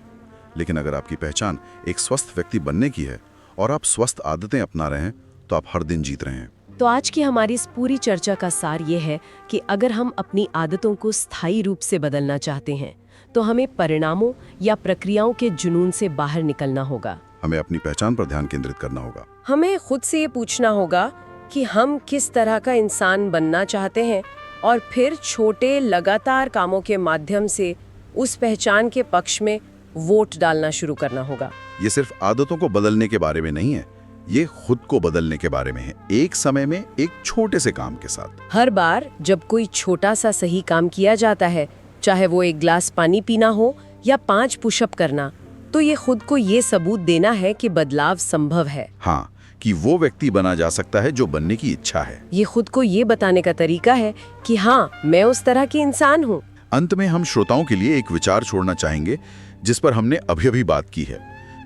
B: लेकिन अगर आपकी पहचान एक स्वस्थ व्यक्ति बनने की है और आप स्वस्थ आदतें अपना रहे हैं तो आप हर दिन जीत रहे हैं।
A: तो आज की हमारी इस पूरी चर्चा का सार ये है कि अगर हम अपनी आदतों को स्थायी रूप से बदलना चाहते हैं तो हमें परिणामों या प्रक्रियाओं के जुनून से बाहर निकलना होगा।
B: हमें अपनी पहचान पर ध्यान केंद्रित करना होगा।
A: हमें खुद से ये पूछना होगा कि हम किस तरह का इंसान बनना चाहते हैं और फिर छोटे लगातार कामों के माध्यम से उस पहचान के पक्ष में वोट डालना शुरू करना होगा।
B: ये सिर्फ आदतों को बदलने के बारे में नहीं है, ये खुद को बदलने के बारे में है, एक समय में एक छोटे से काम के साथ।
A: हर बार जब कोई छोटा सा सही काम किया जाता है, चाहे वो एक गिलास पानी पीना हो या 5 पुशअप करना, तो ये खुद को ये सबूत देना है कि बदलाव संभव है।
B: हाँ, कि वो व्यक्ति बना जा सकता है जो बनने की इच्छा है।
A: ये खुद को ये बताने का तरीका है कि हाँ, मैं उस तरह की इंसान हूँ।
B: अंत में हम श्रोताओं के लिए एक विचार छोड़ना चाहेंगे जिस पर हमने अभी बात की है।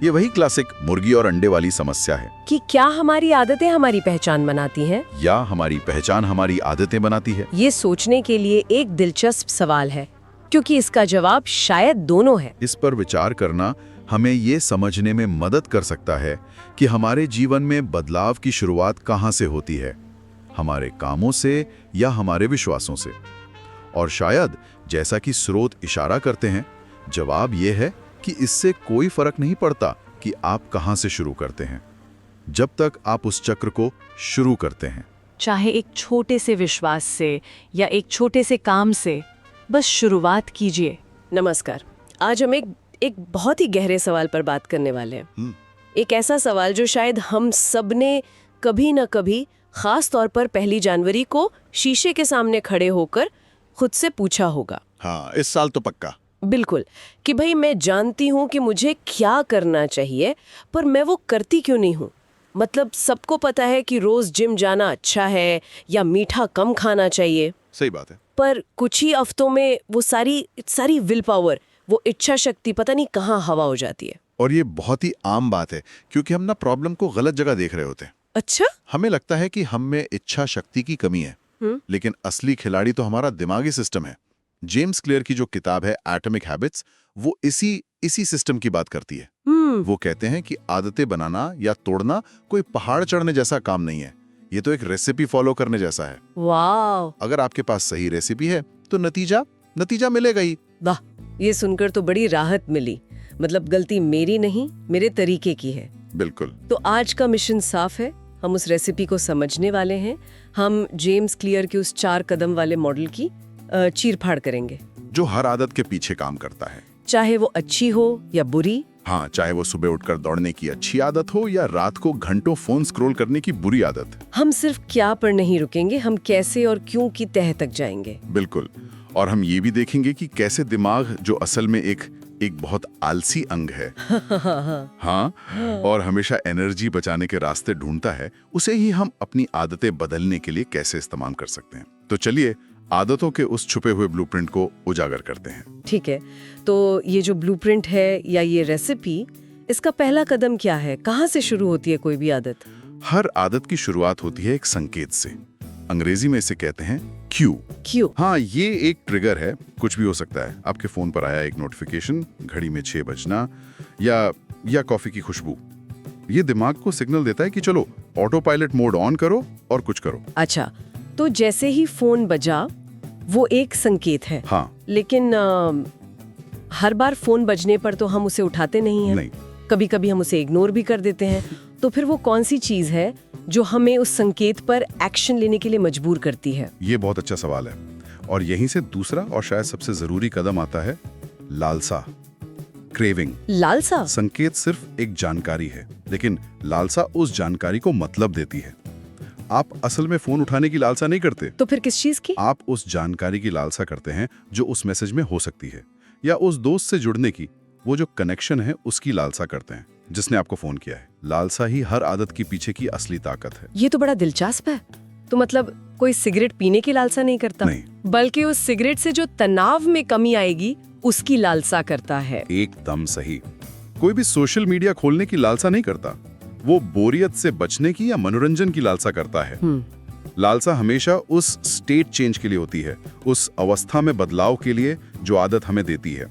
B: ये वही क्लासिक मुर्गी और अंडे वाली समस्या है
A: कि क्या हमारी आदतें हमारी पहचान बनाती हैं
B: या हमारी पहचान हमारी आदतें बनाती है।
A: ये सोचने के लिए एक दिलचस्प सवाल है, क्योंकि इसका जवाब शायद दोनों है।
B: इस पर विचार करना हमें ये समझने में मदद कर सकता है कि हमारे जीवन में बदलाव की शुरुआत कहाँ से होती है, हमारे कामों से या हमारे विश्वासों से। और शायद जैसा कि स्रोत इशारा करते हैं, जवाब यह है कि इससे कोई फर्क नहीं पड़ता कि आप कहाँ से शुरू करते हैं, जब तक आप उस चक्र को शुरू करते हैं।
A: चाहे एक छोटे से विश्वास से या एक छोटे से काम से, बस शुरुआत कीजिए। नमस्कार। आज हम एक बहुत ही गहरे सवाल पर बात करने वाले हैं। एक ऐसा सवाल जो शायद हम सब ने कभी न कभी, खास तौर पर 1 जनवरी को शीशे के सामने खड़े होकर खुद से पूछा होगा।
B: हाँ, इस साल तो पक्का।
A: बिल्कुल, कि भाई मैं जानती हूँ कि मुझे क्या करना चाहिए, पर मैं वो करती क्यों नहीं हूँ। मतलब सबको पता है कि रोज जिम जाना अच्छा है या मीठा कम खाना चाहिए।
B: सही बात है।
A: पर कुछ ही हफ्तों में वो सारी विल पावर, वो इच्छा शक्ति पता नहीं कहाँ हवा हो जाती है।
B: और ये बहुत ही आम बात है, क्योंकि हम ना प्रॉब्लम को गलत जगह देख रहे होते हैं।
A: अच्छा।
B: हमें लगता है कि हम में इच्छा शक्ति की कमी है, लेकिन असली खिलाड़ी तो हमारा दिमागी सिस्टम है। जेम्स क्लियर की जो किताब है एटॉमिक हैबिट्स, वो इसी सिस्टम की बात करती है। वो कहते हैं कि आदतें बनाना या तोड़ना कोई पहाड़ चढ़ने जैसा काम नहीं है, ये तो एक रेसिपी फॉलो करने जैसा है।
A: वाह।
B: अगर आपके पास सही रेसिपी है तो नतीजा मिलेगा ही।
A: वाह, ये सुनकर तो बड़ी राहत मिली। मतलब गलती मेरी नहीं, मेरे तरीके की है।
B: बिल्कुल।
A: तो आज का मिशन साफ है, हम उस रेसिपी को समझने वाले हैं। हम जेम्स क्लियर के उस 4 कदम वाले मॉडल की चीरफाड़ करेंगे,
B: जो हर आदत के पीछे काम करता है,
A: चाहे वो अच्छी हो या बुरी।
B: हाँ, चाहे वो सुबह उठकर दौड़ने की अच्छी आदत हो या रात को घंटों फोन स्क्रॉल करने की बुरी आदत।
A: हम सिर्फ क्या पर नहीं रुकेंगे, हम कैसे और क्यों की तह तक जाएंगे।
B: बिल्कुल। और हम ये भी देखेंगे कि कैसे दिमाग, जो असल में एक बहुत आलसी अंग है हाँ, और हमेशा एनर्जी बचाने के रास्ते ढूंढता है, उसे ही हम अपनी आदतें बदलने के लिए कैसे इस्तेमाल कर सकते हैं। तो चलिए आदतों के उस छुपे हुए ब्लूप्रिंट को उजागर करते हैं।
A: ठीक है, तो ये जो ब्लूप्रिंट है या ये रेसिपी, इसका पहला कदम क्या है? कहाँ से शुरू होती है कोई भी आदत?
B: हर आदत की शुरुआत होती है एक संकेत से। अंग्रेजी में इसे कहते हैं क्यू। हाँ, ये एक ट्रिगर है, कुछ भी हो सकता है। आपके फोन पर आया एक नोटिफिकेशन, घड़ी में 6 बजना या कॉफी की खुशबू। ये दिमाग को सिग्नल देता है कि चलो ऑटो पायलट मोड ऑन करो और कुछ करो।
A: अच्छा, तो जैसे ही फोन बजा, वो एक संकेत है।
B: हाँ।
A: लेकिन हर बार फोन बजने पर तो हम उसे उठाते नहीं हैं।
B: नहीं।
A: कभी कभी हम उसे इग्नोर भी कर देते हैं। तो फिर वो कौन सी चीज है जो हमें उस संकेत पर एक्शन लेने के लिए मजबूर करती है?
B: ये बहुत अच्छा सवाल है, और यहीं से दूसरा और शायद सबसे जरूरी कदम आता है, लालसा, क्रेविंग।
A: लालसा?
B: संकेत सिर्फ एक जानकारी है, लेकिन लालसा उस जानकारी को मतलब देती है। आप असल में फोन उठाने की लालसा नहीं करते।
A: तो फिर किस चीज की?
B: आप उस जानकारी की लालसा करते हैं जो उस मैसेज में हो सकती है, या उस दोस्त से जुड़ने की, वो जो कनेक्शन है उसकी लालसा करते हैं जिसने आपको फोन किया है। लालसा ही हर आदत के पीछे की असली ताकत है।
A: ये तो बड़ा दिलचस्प है। तो मतलब कोई सिगरेट पीने की लालसा नहीं करता,
B: नहीं,
A: बल्कि उस सिगरेट से जो तनाव में कमी आएगी उसकी लालसा करता है।
B: एकदम सही। कोई भी सोशल मीडिया खोलने की लालसा नहीं करता, वो बोरियत से बचने की या मनोरंजन की लालसा करता है। लालसा हमेशा उस स्टेट चेंज के लिए होती है, उस अवस्था में बदलाव के लिए जो आदत हमें देती है।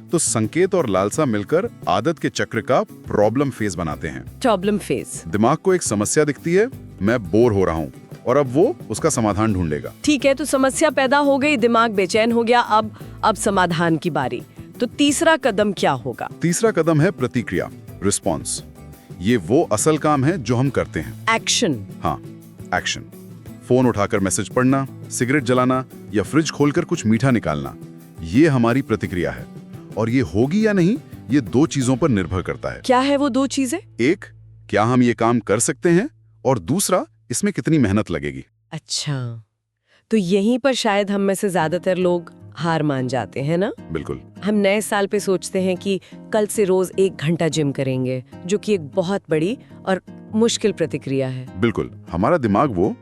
B: तो संकेत और लालसा मिलकर आदत के चक्र का प्रॉब्लम फेज बनाते हैं।
A: Problem phase.
B: दिमाग को एक समस्या दिखती है, मैं बोर हो रहा हूँ, और अब वो उसका समाधान ढूंढेगा।
A: ठीक है, तो समस्या पैदा हो गई, दिमाग बेचैन हो गया, अब समाधान की बारी। तो तीसरा कदम क्या होगा?
B: तीसरा कदम है प्रतिक्रिया, रिस्पॉन्स। ये वो असल काम है जो हम करते हैं।
A: एक्शन।
B: हाँ, एक्शन। फोन उठाकर मैसेज पढ़ना, सिगरेट जलाना या फ्रिज खोलकर कुछ मीठा निकालना, ये हमारी प्रतिक्रिया है। और ये होगी या नहीं, ये 2 चीजों पर निर्भर करता है।
A: क्या है वो 2 चीजें?
B: एक, क्या हम ये काम कर सकते हैं, और दूसरा, इसमें कितनी मेहनत लगेगी।
A: अच्छा, तो यहीं पर शायद हम में से ज्यादातर लोग हार मान जाते हैं ना?
B: बिल्कुल।
A: हम नए साल पे सोचते हैं कि कल से रोज 1 घंटा जिम करेंगे, जो कि एक बहुत बड़ी और मुश्किल प्रतिक्रिया है।
B: बिल्कुल, हमारा दिमाग वो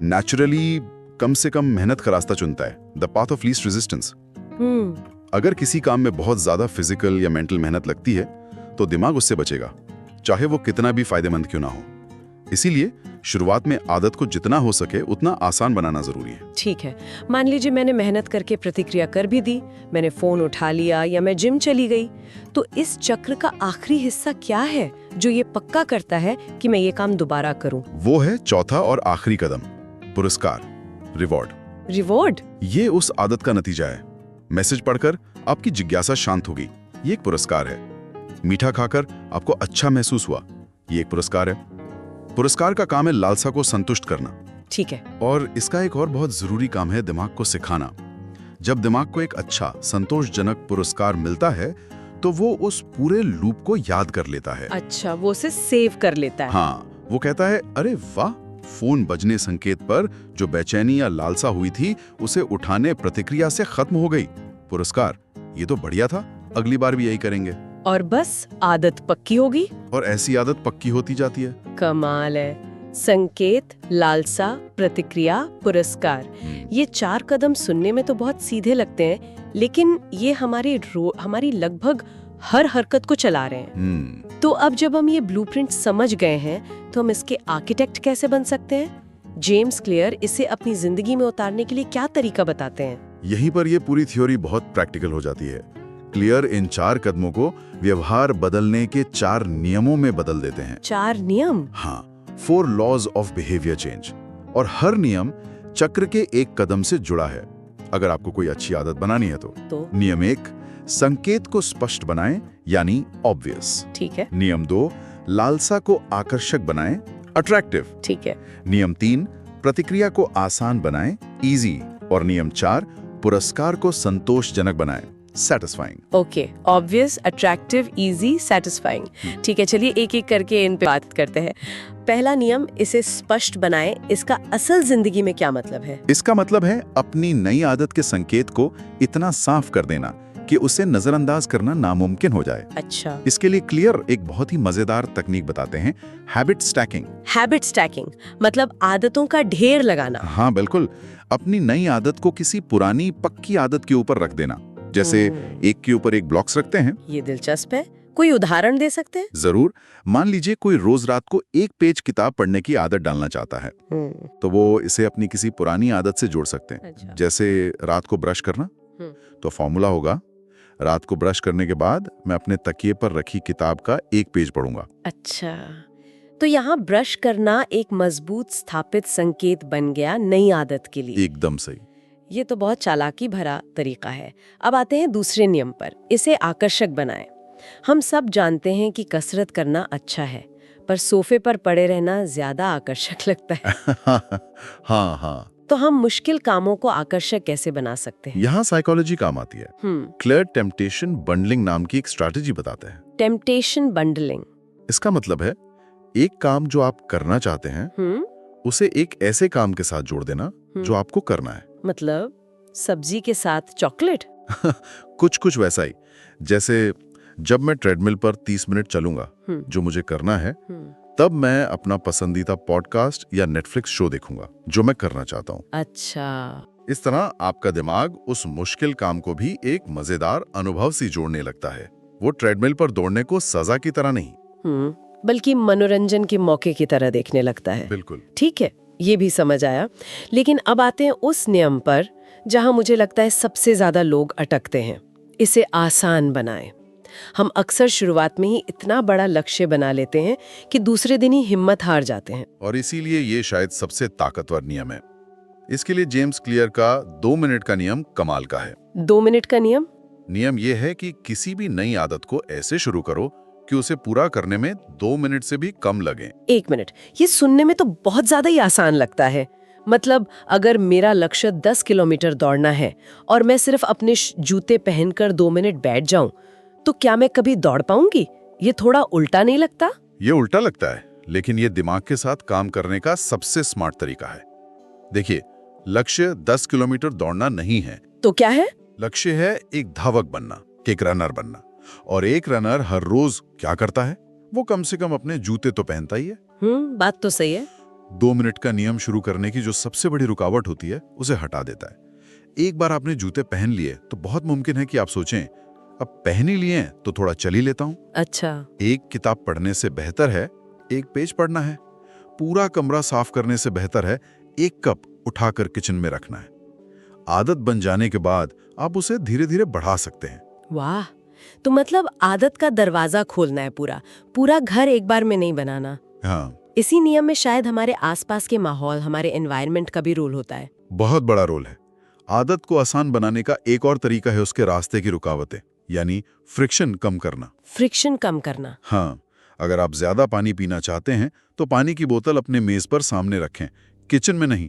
B: नेचुरली कम से कम मेहनत का रास्ता चुनता है, the path of least resistance. अगर किसी काम में बहुत ज्यादा फिजिकल या मेंटल मेहनत लगती है तो दिमाग उससे बचेगा, चाहे वो कितना भी फायदेमंद क्यों ना हो। इसीलिए शुरुआत में आदत को जितना हो सके उतना आसान बनाना जरूरी है।
A: ठीक है, मान लीजिए मैंने मेहनत करके प्रतिक्रिया कर भी दी, मैंने फोन उठा लिया या मैं जिम चली गई, तो इस चक्र का आखिरी हिस्सा क्या है जो ये पक्का करता है कि मैं ये काम दोबारा करूं?
B: वो है चौथा और आखिरी कदम, पुरस्कार, रिवॉर्ड।
A: रिवॉर्ड?
B: ये उस आदत का नतीजा है। मैसेज पढ़कर आपकी जिज्ञासा शांत हो गई, ये एक पुरस्कार है। मीठा खाकर आपको अच्छा महसूस हुआ, ये एक पुरस्कार है। पुरस्कार का काम है लालसा को संतुष्ट करना।
A: ठीक है।
B: और इसका एक और बहुत जरूरी काम है दिमाग को सिखाना। जब दिमाग को एक अच्छा, संतोषजनक पुरस्कार मिलता है तो वो उस पूरे लूप को याद कर लेता है।
A: अच्छा, वो उसे सेव कर लेता है।
B: हाँ, वो कहता है, अरे वाह, फोन बजने संकेत पर जो बेचैनी या लालसा हुई थी उसे उठाने प्रतिक्रिया से खत्म हो गई। पुरस्कार, ये तो बढ़िया था, अगली बार भी यही करेंगे।
A: और बस आदत पक्की होगी।
B: और ऐसी आदत पक्की होती जाती है।
A: कमाल है। संकेत, लालसा, प्रतिक्रिया, पुरस्कार, ये 4 कदम सुनने में तो बहुत सीधे लगते हैं, लेकिन ये हमारी लगभग हर हरकत को चला रहे हैं। तो अब जब हम ये ब्लूप्रिंट समझ गए हैं तो हम इसके आर्किटेक्ट कैसे बन सकते हैं? जेम्स क्लियर इसे अपनी जिंदगी में उतारने के लिए क्या तरीका बताते हैं?
B: यहीं पर ये पूरी थ्योरी बहुत प्रैक्टिकल हो जाती है। क्लियर इन 4 कदमों को व्यवहार बदलने के 4 नियमों में बदल देते हैं।
A: 4 नियम?
B: हाँ, 4 लॉज ऑफ बिहेवियर चेंज। और हर नियम चक्र के एक कदम से जुड़ा है। अगर आपको कोई अच्छी आदत बनानी है तो नियम 1, संकेत को स्पष्ट बनाएं, यानी ऑब्वियस।
A: ठीक है।
B: नियम 2, लालसा को आकर्षक बनाएं, अट्रैक्टिव।
A: ठीक है।
B: नियम 3, प्रतिक्रिया को आसान बनाएं, इजी। और नियम 4, पुरस्कार को संतोषजनक बनाएं, satisfying.
A: Okay, obvious, attractive, easy, satisfying. ठीक है, चलिए एक एक करके इन पे बात करते हैं। पहला नियम, इसे स्पष्ट बनाएं। इसका असल जिंदगी में क्या मतलब है?
B: इसका मतलब है अपनी नई आदत के संकेत को इतना साफ कर देना कि उसे नजरअंदाज करना नामुमकिन हो जाए।
A: अच्छा।
B: इसके लिए क्लियर एक बहुत ही मजेदार तकनीक बताते हैं, हैबिट स्टैकिंग।
A: हैबिट स्टैकिंग मतलब आदतों का ढेर लगाना।
B: हाँ बिल्कुल, अपनी नई आदत को किसी पुरानी पक्की आदत के ऊपर रख देना। जैसे एक के ऊपर एक ब्लॉक्स रखते हैं।
A: ये दिलचस्प है, कोई उदाहरण दे सकते हैं?
B: जरूर। मान लीजिए कोई रोज रात को 1 पेज किताब पढ़ने की आदत डालना चाहता है, तो वो इसे अपनी किसी पुरानी आदत से जोड़ सकते हैं।
A: अच्छा।
B: जैसे रात को ब्रश करना, तो फॉर्मूला होगा, रात को ब्रश करने के बाद मैं अपने तकिए पर रखी किताब का 1 पेज पढ़ूंगा।
A: अच्छा, तो यहाँ ब्रश करना एक मजबूत स्थापित संकेत बन गया नई आदत के लिए।
B: एकदम सही।
A: ये तो बहुत चालाकी भरा तरीका है। अब आते हैं दूसरे नियम पर, इसे आकर्षक बनाएं। हम सब जानते हैं कि कसरत करना अच्छा है, पर सोफे पर पड़े रहना ज्यादा आकर्षक लगता है।
B: हाँ हाँ।
A: तो हम मुश्किल कामों को आकर्षक कैसे बना सकते हैं?
B: यहाँ साइकोलॉजी काम आती है। क्लियर टेम्पटेशन बंडलिंग नाम की एक स्ट्रैटेजी बताते हैं।
A: Temptation bundling?
B: इसका मतलब है एक काम जो आप करना चाहते हैं उसे एक ऐसे काम के साथ जोड़ देना जो आपको करना है।
A: मतलब सब्जी के साथ चॉकलेट?
B: कुछ वैसा ही। जैसे जब मैं ट्रेडमिल पर 30 मिनट चलूंगा, जो मुझे करना है, तब मैं अपना पसंदीदा पॉडकास्ट या नेटफ्लिक्स शो देखूंगा जो मैं करना चाहता हूँ।
A: अच्छा।
B: इस तरह आपका दिमाग उस मुश्किल काम को भी एक मजेदार अनुभव से जोड़ने लगता है। वो ट्रेडमिल पर दौड़ने को सजा की तरह नहीं,
A: बल्कि मनोरंजन के मौके की तरह देखने लगता है।
B: बिल्कुल।
A: ठीक है, ये भी समझ आया। लेकिन अब आते हैं उस नियम पर जहां मुझे लगता है सबसे ज्यादा लोग अटकते हैं, इसे आसान बनाएं। हम अक्सर शुरुआत में ही इतना बड़ा लक्ष्य बना लेते हैं कि दूसरे दिन ही हिम्मत हार जाते हैं।
B: और इसीलिए ये शायद सबसे ताकतवर नियम है। इसके लिए जेम्स क्लियर का 2 मिनट का नियम कमाल का है।
A: 2 मिनट का नियम?
B: नियम ये है कि किसी भी नई आदत को ऐसे शुरू करो कि उसे पूरा करने में 2 मिनट से भी कम लगे।
A: 1 मिनट, ये सुनने में तो बहुत ज्यादा ही आसान लगता है। मतलब अगर मेरा लक्ष्य 10 किलोमीटर दौड़ना है और मैं सिर्फ अपने जूते पहनकर 2 मिनट बैठ जाऊं, तो क्या मैं कभी दौड़ पाऊंगी? ये थोड़ा उल्टा नहीं लगता?
B: ये उल्टा लगता है, लेकिन ये दिमाग के साथ काम करने का सबसे स्मार्ट तरीका है। देखिए, लक्ष्य 10 किलोमीटर दौड़ना नहीं है।
A: तो क्या है?
B: लक्ष्य है एक धावक बनना, एक रनर बनना। और एक रनर हर रोज क्या करता है? वो कम से कम अपने जूते तो पहनता ही है।
A: बात तो सही है।
B: 2 मिनट का नियम शुरू करने की जो सबसे बड़ी रुकावट होती है, उसे हटा देता है। एक बार आपने जूते पहन लिए तो बहुत मुमकिन है कि आप सोचें, अब पहन ही लिए तो थोड़ा चल ही लेता हूं।
A: अच्छा।
B: एक किताब पढ़ने से बेहतर है 1 पेज पढ़ना है। पूरा कमरा साफ करने से बेहतर है 1 कप उठाकर किचन में रखना है। आदत बन जाने के बाद आप उसे धीरे धीरे बढ़ा सकते हैं।
A: वाह, तो मतलब आदत का दरवाजा खोलना है, पूरा घर एक बार में नहीं बनाना।
B: हाँ,
A: इसी नियम में शायद हमारे आसपास के माहौल, हमारे एनवायरनमेंट का भी रोल होता है।
B: बहुत बड़ा रोल है। आदत को आसान बनाने का एक और तरीका है उसके रास्ते की रुकावटें, यानी फ्रिक्शन कम करना।
A: फ्रिक्शन कम करना?
B: हाँ, अगर आप ज्यादा पानी पीना चाहते हैं तो पानी की बोतल अपने मेज पर सामने रखें, किचन में नहीं।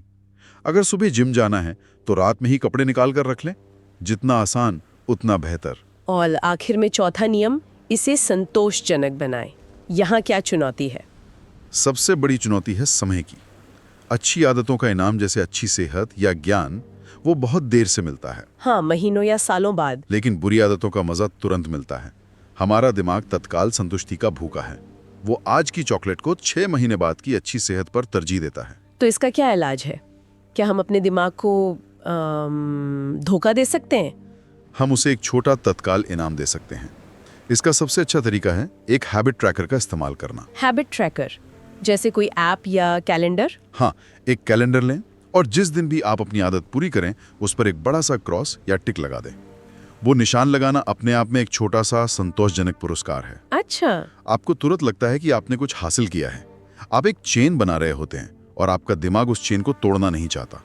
B: अगर सुबह जिम जाना है तो रात में ही कपड़े निकाल कर रख लें। जितना आसान उतना बेहतर।
A: और आखिर में चौथा नियम, इसे संतोषजनक बनाएं। यहाँ क्या चुनौती है?
B: सबसे बड़ी चुनौती है समय की। अच्छी आदतों का इनाम, जैसे अच्छी सेहत या ज्ञान, वो बहुत देर से मिलता है।
A: हाँ, महीनों या सालों बाद।
B: लेकिन बुरी आदतों का मजा तुरंत मिलता है। हमारा दिमाग तत्काल संतुष्टि का भूखा है। वो आज की चॉकलेट को 6 महीने बाद की अच्छी सेहत पर तरजीह देता है।
A: तो इसका क्या इलाज है? क्या हम अपने दिमाग को धोखा दे सकते हैं?
B: हम उसे एक छोटा तत्काल इनाम दे सकते हैं। इसका सबसे अच्छा तरीका है एक हैबिट ट्रैकर का इस्तेमाल करना।
A: हैबिट ट्रैकर जैसे कोई ऐप या कैलेंडर?
B: हाँ, एक कैलेंडर लें और जिस दिन भी आप अपनी आदत पूरी करें उस पर एक बड़ा सा क्रॉस या टिक लगा दें। वो निशान लगाना अपने आप में एक छोटा सा संतोषजनक पुरस्कार है।
A: अच्छा।
B: आपको तुरंत लगता है कि आपने कुछ हासिल किया है। आप एक चेन बना रहे होते हैं और आपका दिमाग उस चेन को तोड़ना नहीं चाहता।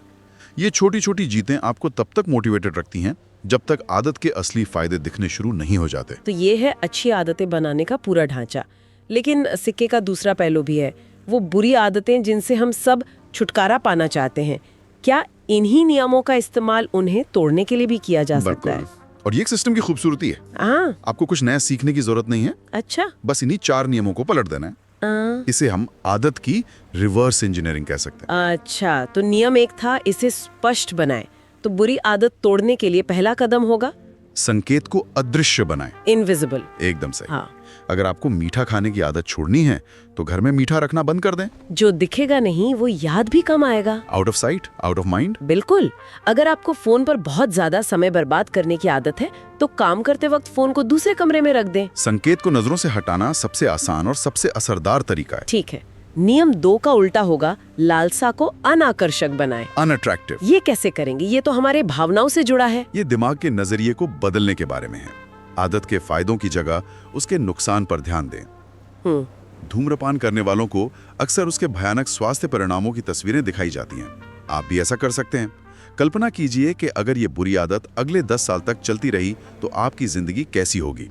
B: ये छोटी छोटी जीतें आपको तब तक मोटिवेटेड रखती हैं जब तक आदत के असली फायदे दिखने शुरू नहीं हो जाते।
A: तो ये है अच्छी आदतें बनाने का पूरा ढांचा। लेकिन सिक्के का दूसरा पहलू भी है, वो बुरी आदतें जिनसे हम सब छुटकारा पाना चाहते हैं। क्या इन्हीं नियमों का इस्तेमाल उन्हें तोड़ने के लिए भी किया जा सकता है?
B: और ये एक सिस्टम की खूबसूरती है।
A: हाँ।
B: आपको कुछ नया सीखने की जरूरत नहीं है।
A: अच्छा।
B: बस इन्हीं 4 नियमों को पलट देना है। इसे हम आदत की रिवर्स इंजीनियरिंग कह सकते हैं।
A: अच्छा, तो नियम 1 था इसे स्पष्ट बनाएं। तो बुरी आदत तोड़ने के लिए पहला कदम होगा
B: संकेत को अदृश्य बनाएं।
A: इनविजिबल।
B: एकदम सही।
A: हाँ।
B: अगर आपको मीठा खाने की आदत छोड़नी है तो घर में मीठा रखना बंद कर दें।
A: जो दिखेगा नहीं वो याद भी कम आएगा।
B: Out of sight out of mind.
A: बिल्कुल। अगर आपको फोन पर बहुत ज्यादा समय बर्बाद करने की आदत है तो काम करते वक्त फोन को दूसरे कमरे में रख दें।
B: संकेत को नजरों से हटाना सबसे आसान और सबसे असरदार तरीका है।
A: ठीक है। नियम 2 का उल्टा होगा लालसा को अनाकर्षक बनाएं।
B: अनअट्रैक्टिव।
A: ये कैसे करेंगे? ये तो हमारे भावनाओं से जुड़ा है।
B: ये दिमाग के नजरिए को बदलने के बारे में है। आदत के फायदों की जगह उसके नुकसान पर ध्यान दें। धूम्रपान करने वालों को अक्सर उसके भयानक स्वास्थ्य परिणामों की तस्वीरें दिखाई जाती हैं। आप भी ऐसा कर सकते हैं। कल्पना कीजिए कि अगर ये बुरी आदत अगले 10 साल तक चलती रही तो आपकी जिंदगी कैसी होगी।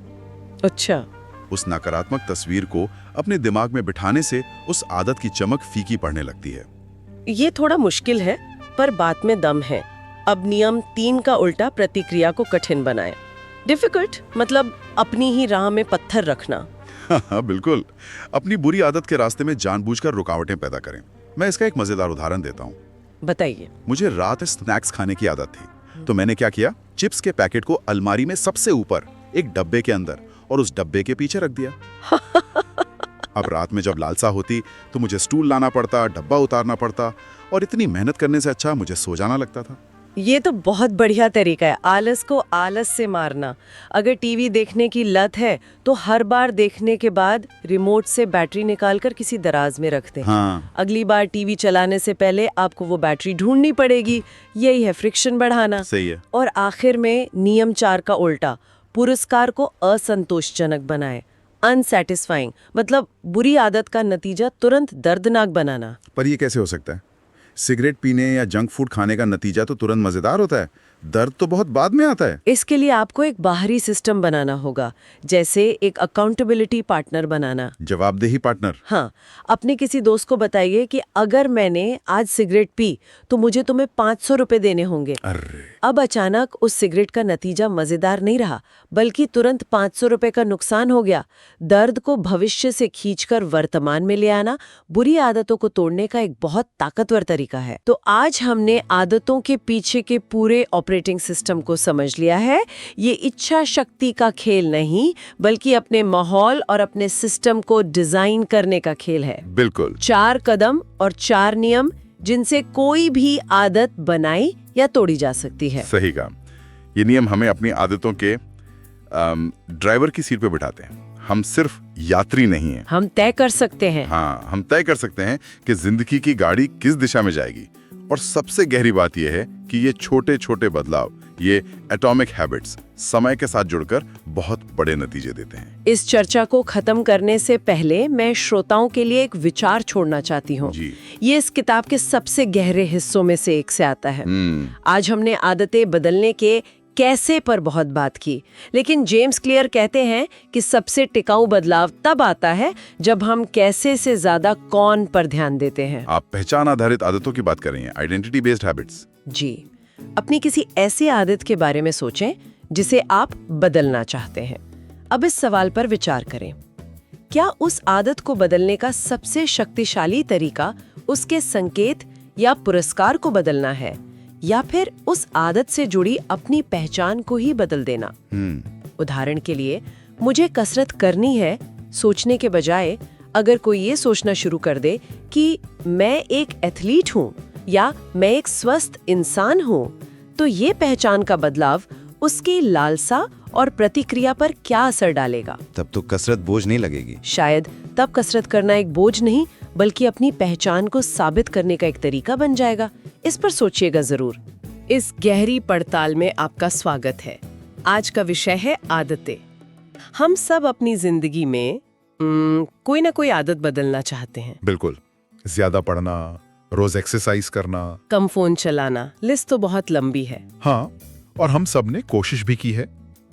A: अच्छा।
B: उस नकारात्मक तस्वीर को अपने दिमाग में बिठाने से उस आदत की चमक फीकी पड़ने लगती है।
A: ये थोड़ा मुश्किल है पर बात में दम है। अब नियम 3 का उल्टा प्रतिक्रिया को कठिन बनाएं। डिफिकल्ट मतलब अपनी ही राह में पत्थर रखना।
B: हाँ, बिल्कुल। अपनी बुरी आदत के रास्ते में जानबूझकर रुकावटें पैदा करें। मैं इसका एक मजेदार उदाहरण देता हूँ।
A: बताइए।
B: मुझे रात में स्नैक्स खाने की आदत थी तो मैंने क्या किया, चिप्स के पैकेट को अलमारी में सबसे ऊपर एक डब्बे के अंदर और उस डब्बे के पीछे रख दिया। अब रात में जब लालसा होती तो मुझे स्टूल लाना पड़ता, डब्बा उतारना पड़ता और इतनी मेहनत करने से अच्छा मुझे सो जाना लगता था।
A: ये तो बहुत बढ़िया तरीका है, आलस को आलस से मारना। अगर टीवी देखने की लत है तो हर बार देखने के बाद रिमोट से बैटरी निकालकर किसी दराज में रख दें।
B: हाँ।
A: अगली बार टीवी चलाने से पहले आपको वो बैटरी ढूंढनी पड़ेगी। यही है फ्रिक्शन बढ़ाना।
B: सही है।
A: और आखिर में नियम 4 का उल्टा, पुरस्कार को असंतोषजनक बनाए। अनसेटिस्फाइंग मतलब बुरी आदत का नतीजा तुरंत दर्दनाक बनाना।
B: पर ये कैसे हो सकता है? सिगरेट पीने या जंक फूड खाने का नतीजा तो तुरंत मजेदार होता है, दर्द तो बहुत बाद में आता है।
A: इसके लिए आपको एक बाहरी सिस्टम बनाना होगा, जैसे एक अकाउंटेबिलिटी पार्टनर बनाना।
B: जवाबदेही पार्टनर।
A: हाँ, अपने किसी दोस्त को बताइए कि अगर मैंने आज सिगरेट पी तो मुझे तुम्हें 500 रुपए देने होंगे।
B: अरे।
A: अब अचानक उस सिगरेट का नतीजा मजेदार नहीं रहा, बल्कि तुरंत 500 रुपए का नुकसान हो गया। दर्द को भविष्य से खींचकर वर्तमान में ले आना बुरी आदतों को तोड़ने का एक बहुत ताकतवर तरीका है। तो आज हमने आदतों के पीछे के पूरे ऑपरेटिंग सिस्टम को समझ लिया है। ये इच्छा शक्ति का खेल नहीं, बल्कि अपने माहौल और अपने सिस्टम को डिजाइन करने का खेल है।
B: बिल्कुल।
A: 4 कदम और 4 नियम जिनसे कोई भी आदत बनाई या तोड़ी जा सकती है।
B: सही कहा। ये नियम हमें अपनी आदतों के ड्राइवर की सीट पे बिठाते हैं। हम सिर्फ यात्री नहीं हैं।
A: हम तय कर सकते हैं।
B: हाँ, हम तय कर सकते हैं कि जिंदगी की गाड़ी किस दिशा में जाएगी। और सबसे गहरी बात यह है कि ये छोटे छोटे बदलाव, ये एटॉमिक हैबिट्स समय के साथ जुड़कर बहुत बड़े नतीजे देते हैं।
A: इस चर्चा को खत्म करने से पहले मैं श्रोताओं के लिए एक विचार छोड़ना चाहती हूँ। ये इस किताब के सबसे गहरे हिस्सों में से एक से आता है। आज हमने आदतें बदलने के कैसे पर बहुत बात की, लेकिन जेम्स क्लियर कहते हैं कि सबसे टिकाऊ बदलाव तब आता है जब हम कैसे से ज्यादा कौन पर ध्यान देते हैं।
B: आप पहचान आधारित आदतों की बात कर रही हैं, आइडेंटिटी बेस्ड हैबिट्स।
A: जी, अपनी किसी ऐसी आदत के बारे में सोचें जिसे आप बदलना चाहते हैं। अब इस सवाल पर विचार करें, क्या उस आदत को बदलने का सबसे शक्तिशाली तरीका उसके संकेत या पुरस्कार को बदलना है, या फिर उस आदत से जुड़ी अपनी पहचान को ही बदल देना? उदाहरण के लिए, मुझे कसरत करनी है सोचने के बजाय अगर कोई ये सोचना शुरू कर दे कि मैं एक एथलीट हूँ या मैं एक स्वस्थ इंसान हूँ, तो ये पहचान का बदलाव उसकी लालसा और प्रतिक्रिया पर क्या असर डालेगा।
D: तब तो कसरत बोझ नहीं लगेगी।
A: शायद तब कसरत करना एक बोझ नहीं बल्कि अपनी पहचान को साबित करने का एक तरीका बन जाएगा। इस पर सोचिएगा जरूर। इस गहरी पड़ताल में आपका स्वागत है। आज का विषय है आदतें। हम सब अपनी जिंदगी में कोई ना कोई आदत बदलना चाहते हैं।
B: बिल्कुल। ज्यादा पढ़ना, रोज एक्सरसाइज करना,
A: कम फोन चलाना, लिस्ट तो बहुत लंबी है।
B: हाँ, और हम सब ने कोशिश भी की है।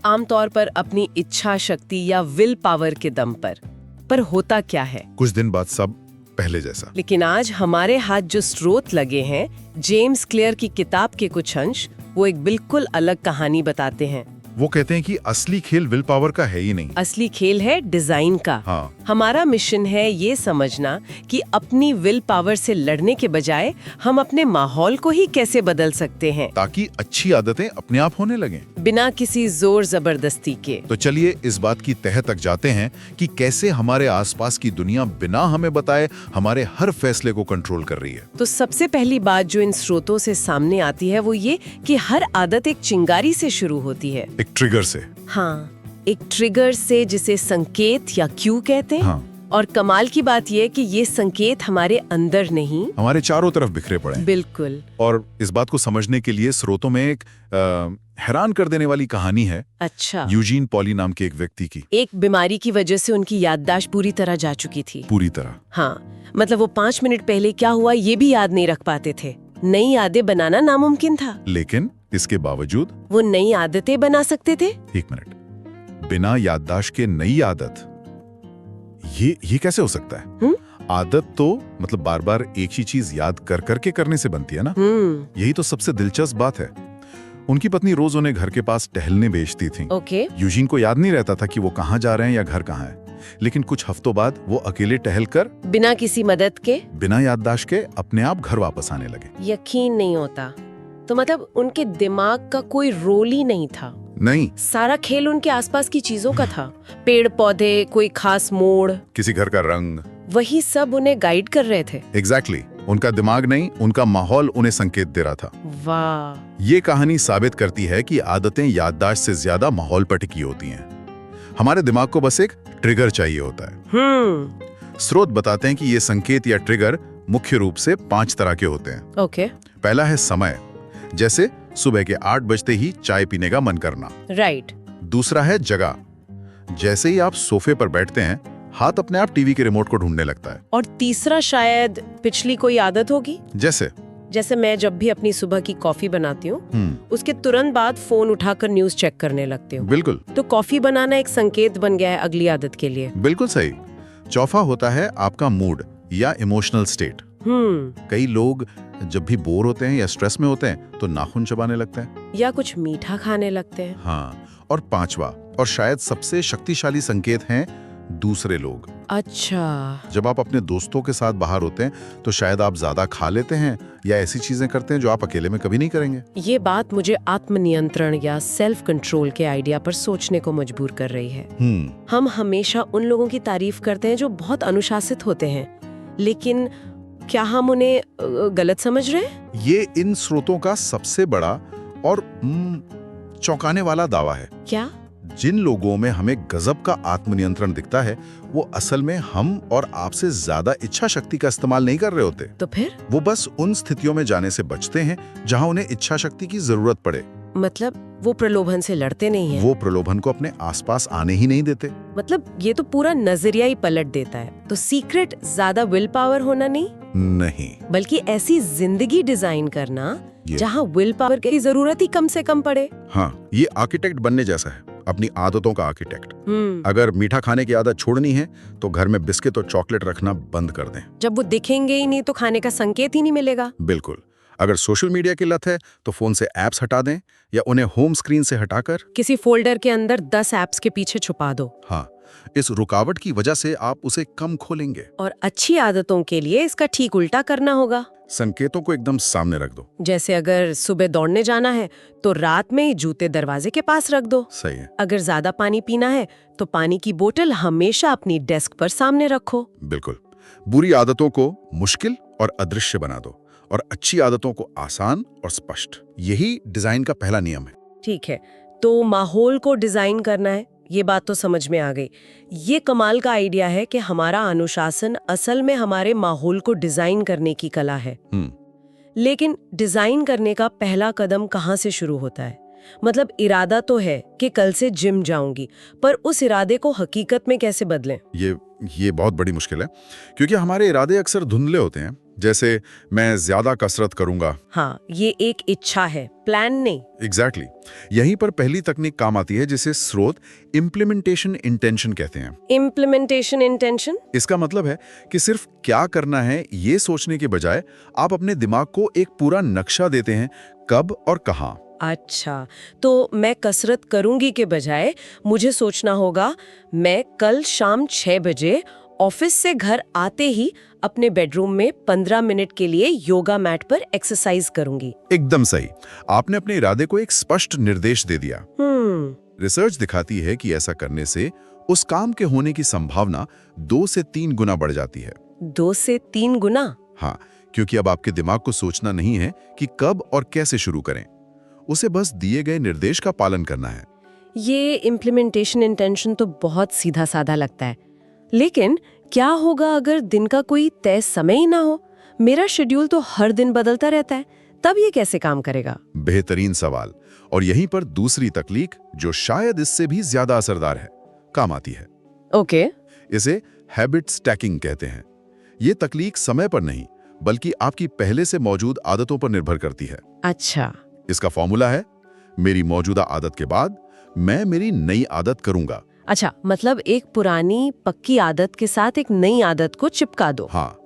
A: आमतौर पर अपनी इच्छा शक्ति या विल पावर के दम पर होता क्या है?
B: कुछ दिन बाद सब पहले जैसा।
A: लेकिन आज हमारे हाथ जो स्रोत लगे हैं, जेम्स क्लियर की किताब के कुछ अंश, वो एक बिल्कुल अलग कहानी बताते हैं।
B: वो कहते हैं कि असली खेल विल पावर का है ही नहीं।
A: असली खेल है डिजाइन का।
B: हाँ।
A: हमारा मिशन है ये समझना कि अपनी विल पावर से लड़ने के बजाय हम अपने माहौल को ही कैसे बदल सकते हैं,
B: ताकि अच्छी आदतें अपने आप होने लगें,
A: बिना किसी जोर जबरदस्ती के।
B: तो चलिए इस बात की तह तक जाते हैं कि कैसे हमारे आसपास की दुनिया बिना हमें बताए हमारे हर फैसले को कंट्रोल कर रही है।
A: तो सबसे पहली बात जो इन स्रोतों से सामने आती है वो ये कि हर आदत एक चिंगारी से शुरू होती है।
B: एक ट्रिगर से।
A: हाँ, एक ट्रिगर से, जिसे संकेत या क्यू कहते हैं।
B: हाँ।
A: और कमाल की बात यह है कि ये संकेत हमारे अंदर नहीं,
B: हमारे चारों तरफ बिखरे पड़े हैं।
A: बिल्कुल।
B: और इस बात को समझने के लिए स्रोतों में एक हैरान कर देने वाली कहानी है।
A: अच्छा।
B: यूजीन पॉली नाम के एक व्यक्ति की।
A: एक बीमारी की वजह से उनकी याददाश्त पूरी तरह जा चुकी थी।
B: पूरी तरह।
A: हाँ, मतलब वो 5 मिनट पहले क्या हुआ ये भी याद नहीं रख पाते थे। नई यादें बनाना नामुमकिन था,
B: लेकिन इसके बावजूद
A: वो नई आदतें बना सकते थे।
B: 1 मिनट, बिना याददाश्त के नई आदत, ये कैसे हो सकता है? आदत तो मतलब बार बार एक ही चीज याद कर करके करने से बनती है ना। यही तो सबसे दिलचस्प बात है। उनकी पत्नी रोज उन्हें घर के पास टहलने भेजती थी।
A: ओके।
B: यूजीन को याद नहीं रहता था कि वो कहाँ जा रहे हैं या घर कहाँ है, लेकिन कुछ हफ्तों बाद वो अकेले टहलकर,
A: बिना किसी मदद के,
B: बिना याददाश्त के अपने आप घर वापस आने लगे।
A: यकीन नहीं होता। तो मतलब उनके दिमाग का कोई रोल ही नहीं था।
B: नहीं,
A: सारा खेल उनके आसपास की चीजों का था। पेड़ पौधे, कोई खास मोड़,
B: किसी घर का रंग,
A: वही सब उन्हें गाइड कर रहे थे।
B: एग्जैक्टली। उनका दिमाग नहीं, उनका माहौल उन्हें संकेत दे रहा था।
A: वाह।
B: ये कहानी साबित करती है कि आदतें याददाश्त से ज्यादा माहौल पर टिकी होती हैं। हमारे दिमाग को बस एक ट्रिगर चाहिए होता है। स्रोत बताते हैं कि ये संकेत या ट्रिगर मुख्य रूप से 5 तरह के होते हैं।
A: ओके।
B: पहला है समय, जैसे सुबह के 8 बजते ही चाय पीने का मन करना।
A: राइट।
B: दूसरा है जगह, जैसे ही आप सोफे पर बैठते हैं हाथ अपने आप टीवी के रिमोट को ढूंढने लगता है।
A: और तीसरा शायद पिछली कोई आदत होगी।
B: जैसे
A: मैं जब भी अपनी सुबह की कॉफी बनाती हूँ उसके तुरंत बाद फोन उठाकर न्यूज चेक करने लगती हूँ।
B: बिल्कुल।
A: तो कॉफी बनाना एक संकेत बन गया है अगली आदत के लिए।
B: बिल्कुल सही। चौथा होता है आपका मूड या इमोशनल स्टेट। कई लोग जब भी बोर होते हैं या स्ट्रेस में होते हैं तो नाखून चबाने लगते हैं
A: या कुछ मीठा खाने लगते हैं।
B: हाँ, और 5वां और शायद सबसे शक्तिशाली संकेत हैं दूसरे लोग।
A: अच्छा।
B: जब आप अपने दोस्तों के साथ बाहर होते हैं तो शायद आप ज्यादा खा लेते हैं या ऐसी चीजें करते हैं जो आप अकेले में कभी नहीं करेंगे।
A: ये बात मुझे आत्मनियंत्रण या सेल्फ कंट्रोल के आइडिया पर सोचने को मजबूर कर रही है। हम हमेशा उन लोगों की तारीफ करते हैं जो बहुत अनुशासित होते हैं, लेकिन क्या हम उन्हें गलत समझ रहे हैं?
B: ये इन स्रोतों का सबसे बड़ा और चौंकाने वाला दावा है।
A: क्या?
B: जिन लोगों में हमें गजब का आत्मनियंत्रण दिखता है वो असल में हम और आपसे ज्यादा इच्छा शक्ति का इस्तेमाल नहीं कर रहे होते।
A: तो फिर?
B: वो बस उन स्थितियों में जाने से बचते हैं जहां उन्हें इच्छा शक्ति की जरूरत पड़े।
A: मतलब वो प्रलोभन से लड़ते नहीं हैं।
B: वो प्रलोभन को अपने आसपास आने ही नहीं देते।
A: मतलब ये तो पूरा नजरिया ही पलट देता है। तो सीक्रेट ज्यादा विल पावर होना नहीं, बल्कि ऐसी जिंदगी डिजाइन करना जहां विल पावर की जरूरत ही कम से कम पड़े।
B: हाँ, ये आर्किटेक्ट बनने जैसा है, अपनी आदतों का आर्किटेक्ट। अगर मीठा खाने की आदत छोड़नी है तो घर में बिस्किट और चॉकलेट रखना बंद कर दें।
A: जब वो दिखेंगे ही नहीं तो खाने का संकेत ही नहीं मिलेगा।
B: बिल्कुल। अगर सोशल मीडिया की लत है तो फोन से एप्स हटा दें या उन्हें होम स्क्रीन से हटाकर
A: किसी फोल्डर के अंदर 10 एप्स के पीछे छुपा दो।
B: हाँ, इस रुकावट की वजह से आप उसे कम खोलेंगे।
A: और अच्छी आदतों के लिए इसका ठीक उल्टा करना होगा।
B: संकेतों को एकदम सामने रख दो।
A: जैसे अगर सुबह दौड़ने जाना है तो रात में ही जूते दरवाजे के पास रख दो।
B: सही है।
A: अगर ज्यादा पानी पीना है तो पानी की बोतल हमेशा अपनी डेस्क पर सामने रखो।
B: बिल्कुल। बुरी आदतों को मुश्किल और अदृश्य बना दो और अच्छी आदतों को आसान और स्पष्ट। यही डिजाइन का पहला नियम है।
A: ठीक है, तो माहौल को डिजाइन करना है, ये बात तो समझ में आ गई। ये कमाल का आइडिया है कि हमारा अनुशासन असल में हमारे माहौल को डिजाइन करने की कला है। लेकिन डिजाइन करने का पहला कदम कहाँ से शुरू होता है? मतलब इरादा तो है कि कल से जिम जाऊंगी, पर उस इरादे को हकीकत में कैसे बदलें?
B: ये बहुत बड़ी मुश्किल है, क्योंकि हमारे इरादे अक्सर धुंधले होते हैं। जैसे मैं ज्यादा कसरत करूंगा।
A: हाँ, ये एक इच्छा है, प्लान नहीं।
B: एग्जैक्टली। यहीं पर पहली तकनीक काम आती है, जिसे स्रोत इम्प्लीमेंटेशन इंटेंशन कहते हैं।
A: Implementation intention?
B: इसका मतलब है कि सिर्फ क्या करना है ये सोचने के बजाय आप अपने दिमाग को एक पूरा नक्शा देते हैं, कब और कहाँ।
A: अच्छा, तो मैं कसरत करूंगी के बजाय मुझे सोचना होगा मैं कल शाम 6 बजे ऑफिस से घर आते ही अपने बेडरूम में 15 मिनट के लिए योगा मैट पर एक्सरसाइज करूंगी।
B: एकदम सही। आपने अपने इरादे को एक स्पष्ट निर्देश दे दिया। रिसर्च दिखाती है कि ऐसा करने से उस काम के होने की संभावना 2 से 3 गुना बढ़ जाती है।
A: 2 से 3 गुना?
B: हाँ, क्योंकि अब आपके दिमाग को सोचना नहीं है कि कब और कैसे शुरू करें, उसे बस दिए गए निर्देश का पालन करना है।
A: ये इम्प्लीमेंटेशन इंटेंशन तो बहुत सीधा साधा लगता है, लेकिन क्या होगा अगर दिन का कोई तय समय ही ना हो? मेरा शेड्यूल तो हर दिन बदलता रहता है, तब ये कैसे काम करेगा?
B: बेहतरीन सवाल। और यहीं पर दूसरी तकनीक, जो शायद इससे भी ज्यादा असरदार है, काम आती है।
A: ओके।
B: इसे हैबिट स्टैकिंग कहते हैं। ये तकनीक समय पर नहीं, बल्कि आपकी पहले से मौजूद आदतों पर निर्भर करती है।
A: अच्छा।
B: इसका फॉर्मूला है, मेरी मौजूदा आदत के बाद मैं मेरी नई आदत करूंगा।
A: अच्छा, मतलब एक पुरानी पक्की आदत के साथ एक नई आदत को चिपका दो।
B: हाँ।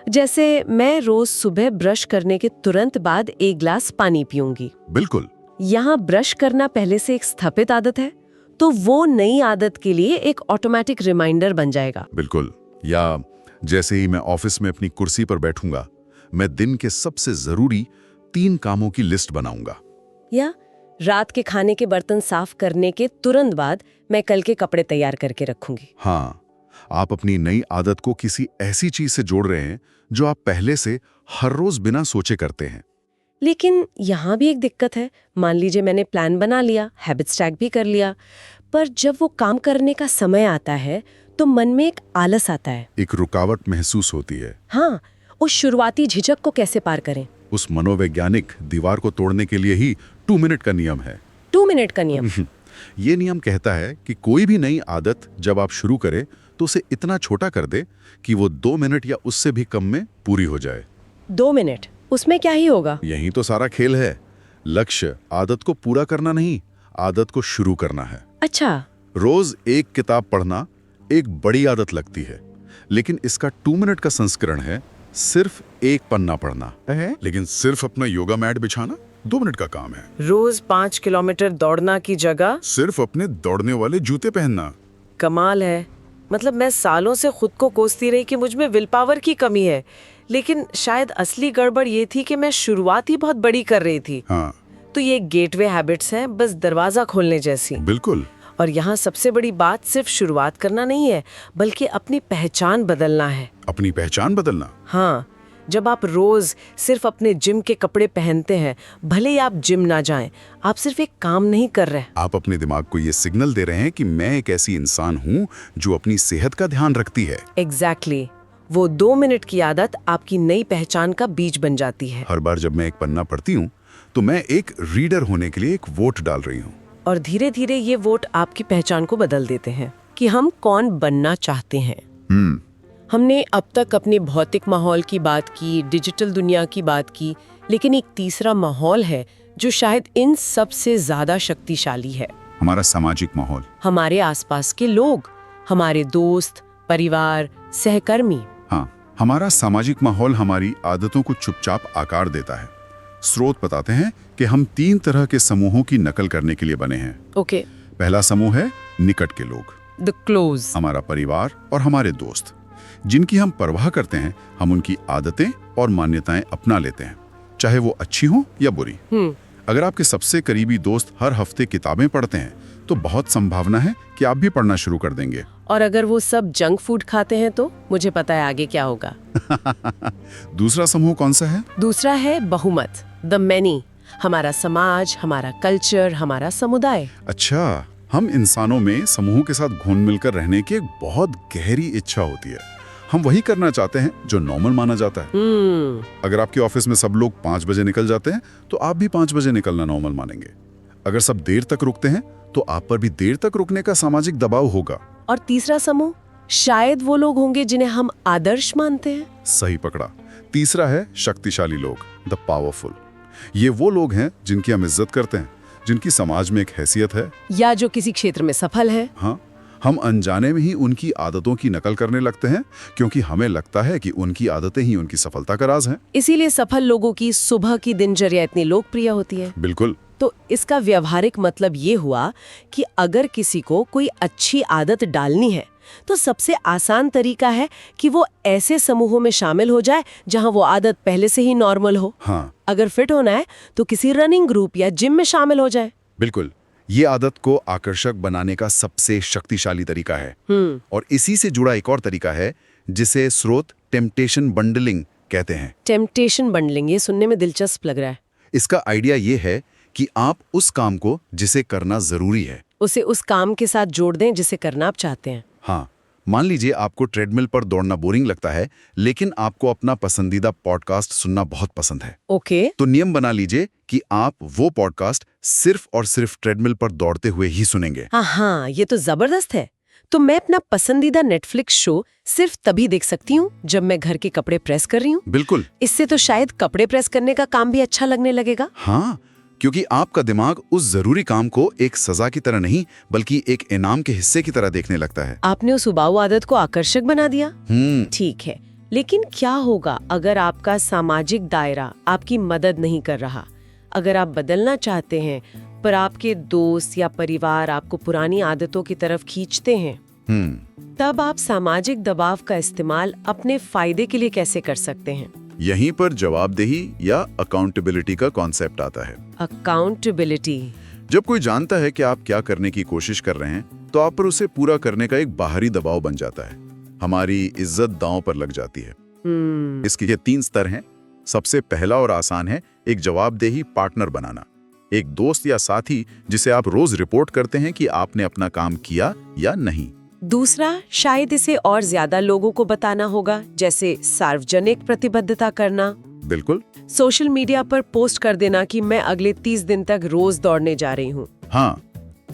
A: जैसे मैं रोज सुबह ब्रश करने के तुरंत बाद 1 ग्लास पानी पीऊंगी।
B: बिल्कुल।
A: यहाँ ब्रश करना पहले से एक स्थापित आदत है, तो वो नई आदत के लिए एक ऑटोमेटिक रिमाइंडर बन जाएगा।
B: बिल्कुल। या जैसे ही मैं ऑफिस में अपनी कुर्सी पर बैठूंगा, मैं दिन के सबसे जरूरी 3 कामों की लिस्ट बनाऊंगा।
A: या रात के खाने के बर्तन साफ करने के तुरंत बाद मैं कल के कपड़े तैयार करके रखूंगी।
B: हाँ, आप अपनी नई आदत को किसी ऐसी चीज से जोड़ रहे हैं जो आप पहले से हर रोज बिना सोचे करते हैं।
A: लेकिन यहाँ भी एक दिक्कत है। मान लीजिए मैंने प्लान बना लिया, हैबिट स्टैक भी कर लिया, पर जब वो काम करने का समय आता है तो मन में एक आलस आता है,
B: एक रुकावट महसूस होती है।
A: हाँ, उस शुरुआती झिझक को कैसे पार करें?
B: उस मनोवैज्ञानिक दीवार को तोड़ने के लिए ही 2 मिनट का नियम है।
A: 2 मिनट का नियम?
B: ये नियम कहता है कि कोई भी नई आदत जब आप शुरू करें तो उसे इतना छोटा कर दे कि वो 2 मिनट या उससे भी कम में पूरी हो जाए।
A: 2 मिनट? उसमें क्या ही होगा?
B: यही तो सारा खेल है। लक्ष्य आदत को पूरा करना नहीं, आदत को शुरू करना है।
A: अच्छा।
B: रोज एक किताब पढ़ना एक बड़ी आदत लगती है, लेकिन इसका 2 मिनट का संस्करण है सिर्फ 1 पन्ना पढ़ना है। लेकिन सिर्फ अपना योगा मैट बिछाना 2 मिनट का काम है।
A: रोज 5 किलोमीटर दौड़ना की जगह
B: सिर्फ अपने दौड़ने वाले जूते पहनना।
A: कमाल है। मतलब मैं सालों से खुद को कोसती रही कि मुझ में विल पावर की कमी है, लेकिन शायद असली गड़बड़ ये थी कि मैं शुरुआत ही बहुत बड़ी कर रही थी।
B: हाँ।
A: तो ये गेटवे हैबिट्स हैं, बस दरवाजा खोलने जैसी।
B: बिल्कुल।
A: और यहाँ सबसे बड़ी बात सिर्फ शुरुआत करना नहीं है, बल्कि अपनी पहचान बदलना है।
B: अपनी पहचान बदलना?
A: हाँ, जब आप रोज सिर्फ अपने जिम के कपड़े पहनते हैं, भले ही आप जिम ना जाएं, आप सिर्फ एक काम नहीं कर रहे।
B: आप अपने दिमाग को ये सिग्नल दे रहे हैं कि मैं एक ऐसी इंसान हूँ जो अपनी सेहत का ध्यान रखती है।
A: एग्जैक्टली। वो 2 मिनट की आदत आपकी नई पहचान का बीज बन जाती है।
B: हर बार जब मैं एक पन्ना पढ़ती हूँ तो मैं एक रीडर होने के लिए एक वोट डाल रही हूँ।
A: और धीरे धीरे ये वोट आपकी पहचान को बदल देते हैं कि हम कौन बनना चाहते हैं। हमने अब तक अपने भौतिक माहौल की बात की, डिजिटल दुनिया की बात की, लेकिन एक तीसरा माहौल है जो शायद इन सब से ज्यादा शक्तिशाली है।
B: हमारा सामाजिक माहौल।
A: हमारे आसपास के लोग, हमारे दोस्त, परिवार, सहकर्मी।
B: हाँ, हमारा सामाजिक माहौल हमारी आदतों को चुपचाप आकार देता है। स्रोत बताते हैं कि हम 3 तरह के समूहों की नकल करने के लिए बने हैं।
A: ओके।
B: पहला समूह है निकट के लोग,
A: द क्लोज।
B: हमारा परिवार और हमारे दोस्त, जिनकी हम परवाह करते हैं। हम उनकी आदतें और मान्यताएं अपना लेते हैं, चाहे वो अच्छी हो या बुरी। अगर आपके सबसे करीबी दोस्त हर हफ्ते किताबें पढ़ते हैं तो बहुत संभावना है कि आप भी पढ़ना शुरू कर देंगे।
A: और अगर वो सब जंक फूड खाते हैं तो मुझे पता है आगे क्या होगा।
B: दूसरा समूह कौन सा है?
A: दूसरा है बहुमत, द मैनी। हमारा समाज, हमारा कल्चर, हमारा समुदाय।
B: अच्छा, हम इंसानों में समूह के साथ घुल मिलकर रहने की एक बहुत गहरी इच्छा होती है। हम वही करना चाहते हैं जो नॉर्मल माना जाता है। अगर आपके ऑफिस में सब लोग 5 बजे निकल जाते हैं तो आप भी 5 बजे निकलना नॉर्मल मानेंगे। अगर सब देर तक रुकते हैं तो आप पर भी देर तक रुकने का सामाजिक दबाव होगा।
A: और तीसरा समूह शायद वो लोग होंगे जिन्हें हम आदर्श मानते हैं।
B: सही पकड़ा। तीसरा है शक्तिशाली लोग, द पावरफुल। ये वो लोग हैं जिनकी हम इज्जत करते हैं, जिनकी समाज में एक हैसियत है,
A: या जो किसी क्षेत्र में सफल है।
B: हाँ, हम अनजाने में ही उनकी आदतों की नकल करने लगते हैं क्योंकि हमें लगता है कि उनकी आदतें ही उनकी सफलता का राज हैं।
A: इसीलिए सफल लोगों की सुबह की दिनचर्या इतनी लोकप्रिय होती है।
B: बिल्कुल।
A: तो इसका व्यवहारिक मतलब ये हुआ कि अगर किसी को कोई अच्छी आदत डालनी है तो सबसे आसान तरीका है कि वो ऐसे समूहों में शामिल हो जाए जहां वो आदत पहले से ही नॉर्मल हो।
B: हाँ,
A: अगर फिट होना है तो किसी रनिंग ग्रुप या जिम में शामिल हो जाए।
B: बिल्कुल। ये आदत को आकर्षक बनाने का सबसे शक्तिशाली तरीका है। और इसी से जुड़ा एक और तरीका है जिसे स्रोत टेम्पटेशन बंडलिंग कहते हैं।
A: टेम्पटेशन बंडलिंग, ये सुनने में दिलचस्प लग रहा है।
B: इसका आइडिया ये है कि आप उस काम को जिसे करना जरूरी है
A: उसे उस काम के साथ जोड़ दें जिसे करना आप चाहते हैं।
B: हाँ, मान लीजिए आपको ट्रेडमिल पर दौड़ना बोरिंग लगता है लेकिन आपको अपना पसंदीदा पॉडकास्ट सुनना बहुत पसंद है।
A: ओके।
B: तो नियम बना लीजिए कि आप वो पॉडकास्ट सिर्फ और सिर्फ ट्रेडमिल पर दौड़ते हुए ही सुनेंगे।
A: हाँ, ये तो जबरदस्त है। तो मैं अपना पसंदीदा नेटफ्लिक्स शो सिर्फ तभी देख सकती हूँ जब मैं घर के कपड़े प्रेस कर रही हूँ।
B: बिल्कुल।
A: इससे तो शायद कपड़े प्रेस करने का काम भी अच्छा लगने लगेगा।
B: हाँ, क्योंकि आपका दिमाग उस जरूरी काम को एक सजा की तरह नहीं बल्कि एक इनाम के हिस्से की तरह देखने लगता है।
A: आपने उस उबाऊ आदत को आकर्षक बना दिया। ठीक है, लेकिन क्या होगा अगर आपका सामाजिक दायरा आपकी मदद नहीं कर रहा? अगर आप बदलना चाहते हैं पर आपके दोस्त या परिवार आपको पुरानी आदतों की तरफ खींचते हैं, तब आप सामाजिक दबाव का इस्तेमाल अपने फायदे के लिए कैसे कर सकते हैं?
B: यहीं पर जवाबदेही या अकाउंटेबिलिटी का कॉन्सेप्ट आता है।
A: अकाउंटेबिलिटी।
B: जब कोई जानता है कि आप क्या करने की कोशिश कर रहे हैं तो आप पर उसे पूरा करने का एक बाहरी दबाव बन जाता है। हमारी इज्जत दांव पर लग जाती है। इसके ये 3 स्तर हैं। सबसे पहला और आसान है एक जवाबदेही पार्टनर बनाना, एक दोस्त या साथी जिसे आप रोज रिपोर्ट करते हैं कि आपने अपना काम किया या नहीं।
A: दूसरा, शायद इसे और ज्यादा लोगों को बताना होगा, जैसे सार्वजनिक प्रतिबद्धता करना।
B: बिल्कुल।
A: सोशल मीडिया पर पोस्ट कर देना कि मैं अगले 30 दिन तक रोज दौड़ने जा रही हूँ।
B: हाँ,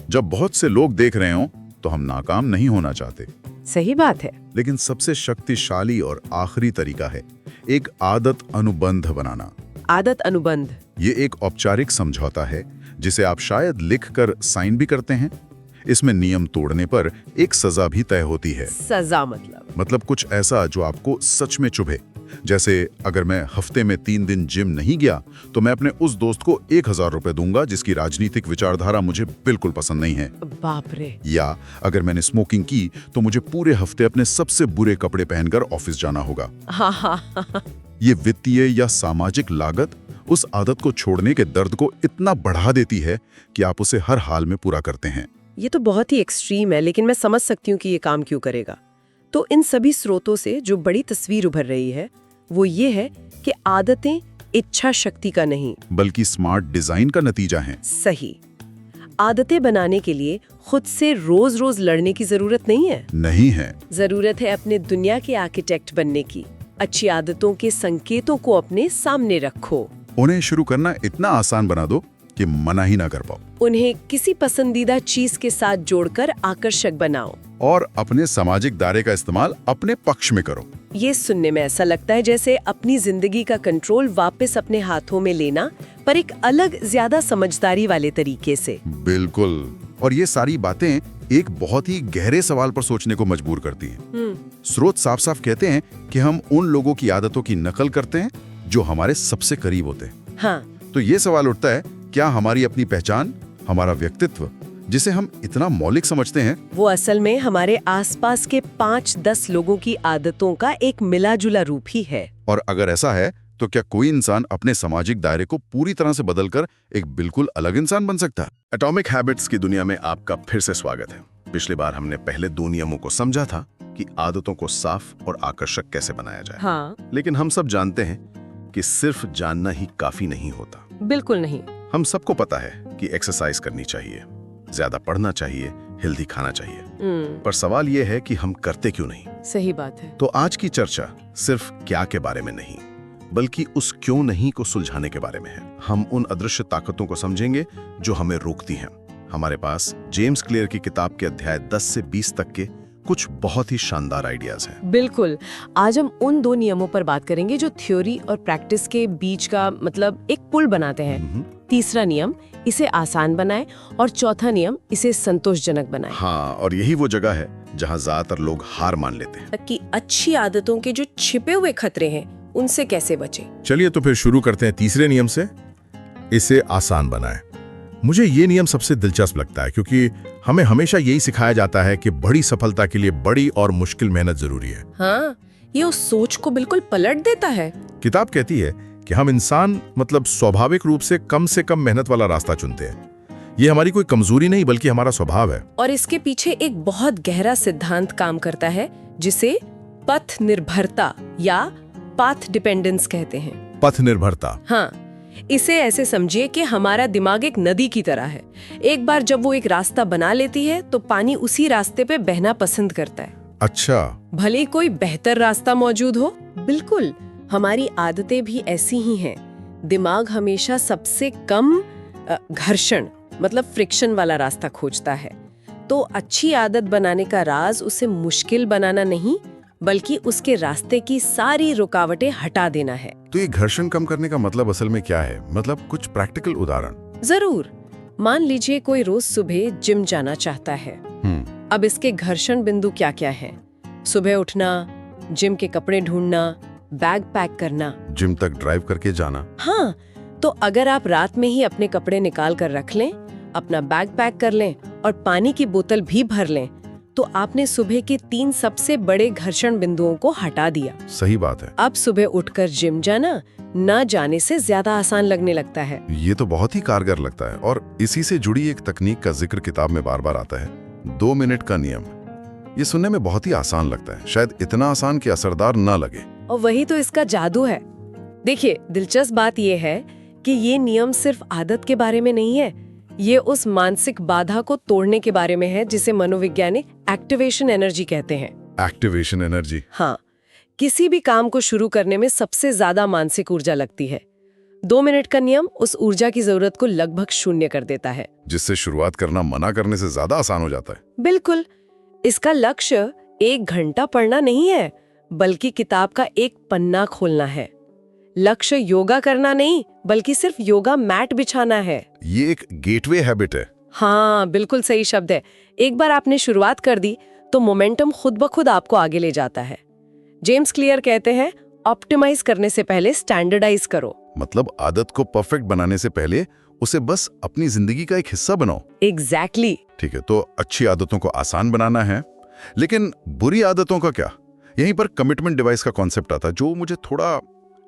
B: जब बहुत से लोग देख रहे हों तो हम नाकाम नहीं होना चाहते।
A: सही बात है।
B: लेकिन सबसे शक्तिशाली और आखिरी तरीका है एक आदत अनुबंध बनाना।
A: आदत अनुबंध,
B: ये एक औपचारिक समझौता है जिसे आप शायद लिखकर साइन भी करते हैं। इसमें नियम तोड़ने पर एक सजा भी तय होती है।
A: सजा मतलब
B: कुछ ऐसा जो आपको सच में चुभे। जैसे अगर मैं हफ्ते में 3 दिन जिम नहीं गया तो मैं अपने उस दोस्त को 1000 रुपए दूंगा जिसकी राजनीतिक विचारधारा मुझे बिल्कुल पसंद नहीं है।
A: बाप रे।
B: या अगर मैंने स्मोकिंग की तो मुझे पूरे हफ्ते अपने सबसे बुरे कपड़े पहनकर ऑफिस जाना होगा।
A: हाँ।
B: ये वित्तीय या सामाजिक लागत उस आदत को छोड़ने के दर्द को इतना बढ़ा देती है कि आप उसे हर हाल में पूरा करते हैं।
A: ये तो बहुत ही एक्सट्रीम है, लेकिन मैं समझ सकती हूँ कि ये काम क्यों करेगा। तो इन सभी स्रोतों से जो बड़ी तस्वीर उभर रही है वो ये है कि आदतें इच्छा शक्ति का नहीं
B: बल्कि स्मार्ट डिजाइन का नतीजा है।
A: सही। आदतें बनाने के लिए खुद से रोज रोज लड़ने की जरूरत नहीं है। जरूरत है अपने दुनिया के आर्किटेक्ट बनने की। अच्छी आदतों के संकेतों को अपने सामने रखो।
B: उन्हें शुरू करना इतना आसान बना दो कि मना ही ना कर पाओ।
A: उन्हें किसी पसंदीदा चीज के साथ जोड़कर आकर्षक बनाओ
B: और अपने सामाजिक दायरे का इस्तेमाल अपने पक्ष में करो।
A: ये सुनने में ऐसा लगता है जैसे अपनी जिंदगी का कंट्रोल वापस अपने हाथों में लेना, पर एक अलग, ज्यादा समझदारी वाले तरीके से।
B: बिल्कुल। और ये सारी बातें एक बहुत ही गहरे सवाल पर सोचने को मजबूर करती हैं। स्रोत साफ साफ कहते हैं कि हम उन लोगों की आदतों की नकल करते हैं जो हमारे सबसे करीब होते हैं।
A: हाँ।
B: तो ये सवाल उठता है, क्या हमारी अपनी पहचान, हमारा व्यक्तित्व, जिसे हम इतना मौलिक समझते हैं,
A: वो असल में हमारे आसपास के 5-10 लोगों की आदतों का एक मिला-जुला रूप ही है?
B: और अगर ऐसा है तो क्या कोई इंसान अपने सामाजिक दायरे को पूरी तरह से बदलकर एक बिल्कुल अलग इंसान बन सकता है?
E: एटॉमिक हैबिट्स की दुनिया में आपका फिर से स्वागत है। पिछली बार हमने पहले 2 नियमों को समझा था कि आदतों को साफ और आकर्षक कैसे बनाया जाए।
A: हाँ।
E: लेकिन हम सब जानते हैं कि सिर्फ जानना ही काफी नहीं होता।
A: बिल्कुल नहीं।
E: हम सबको पता है कि एक्सरसाइज करनी चाहिए, ज्यादा पढ़ना चाहिए, हेल्दी खाना चाहिए, पर सवाल यह है कि हम करते क्यों नहीं।
A: सही बात है।
E: तो आज की चर्चा सिर्फ क्या के बारे में नहीं, बल्कि उस क्यों नहीं को सुलझाने के बारे में है। हम उन अदृश्य ताकतों को समझेंगे जो हमें रोकती हैं। हमारे पास जेम्स क्लियर की किताब के अध्याय 10 से 20 तक के कुछ बहुत ही शानदार आइडियाज हैं।
A: बिल्कुल। आज हम उन दो नियमों पर बात करेंगे जो थ्योरी और प्रैक्टिस के बीच का मतलब एक पुल बनाते हैं। तीसरा नियम इसे आसान बनाए और चौथा नियम इसे संतोषजनक बनाए।
E: हाँ, और यही वो जगह है जहाँ ज्यादातर लोग हार मान लेते हैं।
A: कि अच्छी आदतों के जो छिपे हुए खतरे हैं उनसे कैसे बचे।
F: चलिए तो फिर शुरू करते हैं तीसरे नियम से, इसे आसान बनाएं। मुझे ये नियम सबसे दिलचस्प लगता है क्योंकि हमें हमेशा यही सिखाया जाता है कि बड़ी सफलता के लिए बड़ी और मुश्किल मेहनत जरूरी है।
A: हाँ, ये उस सोच को बिल्कुल पलट देता है।
F: किताब कहती है कि हम इंसान मतलब स्वाभाविक रूप से कम मेहनत वाला रास्ता चुनते हैं। ये हमारी कोई कमजोरी नहीं बल्कि हमारा स्वभाव है।
A: और इसके पीछे एक बहुत गहरा सिद्धांत काम करता है जिसे पथ निर्भरता या पाथ डिपेंडेंस कहते हैं।
F: पथ निर्भरता।
A: हाँ, इसे ऐसे समझिए कि हमारा दिमाग एक नदी की तरह है। एक बार जब वो एक रास्ता बना लेती है तो पानी उसी रास्ते पे बहना पसंद करता है।
F: अच्छा।
A: भले कोई बेहतर रास्ता मौजूद हो। बिल्कुल, हमारी आदतें भी ऐसी ही हैं। दिमाग हमेशा सबसे कम घर्षण मतलब फ्रिक्शन वाला रास्ता खोजता है। तो अच्छी आदत बनाने का राज उसे मुश्किल बनाना नहीं बल्कि उसके रास्ते की सारी रुकावटें हटा देना है।
B: तो ये घर्षण कम करने का मतलब असल में क्या है? मतलब कुछ प्रैक्टिकल उदाहरण।
A: जरूर। मान लीजिए कोई रोज सुबह जिम जाना चाहता है। अब इसके घर्षण बिंदु क्या क्या हैं? सुबह उठना, जिम के कपड़े ढूंढना, बैग पैक करना,
B: जिम तक ड्राइव करके जाना।
A: हाँ, तो अगर आप रात में ही अपने कपड़े निकाल कर रख लें, अपना बैग पैक कर लें और पानी की बोतल भी भर लें, तो आपने सुबह के 3 सबसे बड़े घर्षण बिंदुओं को हटा दिया।
B: सही बात है।
A: अब सुबह उठकर जिम जाना न जाने से ज्यादा आसान लगने लगता है।
B: ये तो बहुत ही कारगर लगता है। और इसी से जुड़ी एक तकनीक का जिक्र किताब में बार बार आता है, 2 मिनट का नियम। ये सुनने में बहुत ही आसान लगता है, शायद इतना आसान कि असरदार ना लगे।
A: और वही तो इसका जादू है। देखिए, दिलचस्प बात यह है कि ये नियम सिर्फ आदत के बारे में नहीं है, ये उस मानसिक बाधा को तोड़ने के बारे में है जिसे मनोवैज्ञानिक एक्टिवेशन एनर्जी कहते हैं।
B: Activation energy.
A: हाँ, किसी भी काम को शुरू करने में सबसे ज्यादा मानसिक ऊर्जा लगती है। 2 मिनट का नियम उस ऊर्जा की जरूरत को लगभग शून्य कर देता है,
B: जिससे शुरुआत करना मना करने से ज्यादा आसान हो जाता है।
A: बिल्कुल। इसका लक्ष्य 1 घंटा पढ़ना नहीं है बल्कि किताब का एक पन्ना खोलना है। लक्ष्य योगा करना नहीं बल्कि सिर्फ योगा मैट बिछाना है।
B: ये एक गेटवे हैबिट है।
A: हाँ, बिल्कुल सही शब्द है। एक बार आपने शुरुआत कर दी तो मोमेंटम खुद ब खुद आपको आगे ले जाता है। जेम्स क्लियर कहते हैं, ऑप्टिमाइज करने से पहले स्टैंडर्डाइज करो।
B: मतलब आदत को परफेक्ट बनाने से पहले उसे बस अपनी जिंदगी का एक हिस्सा बनाओ।
A: एग्जैक्टली।
B: ठीक है, तो अच्छी आदतों को आसान बनाना है, लेकिन बुरी आदतों का क्या? यहीं पर कमिटमेंट डिवाइस का कॉन्सेप्ट आता है जो मुझे थोड़ा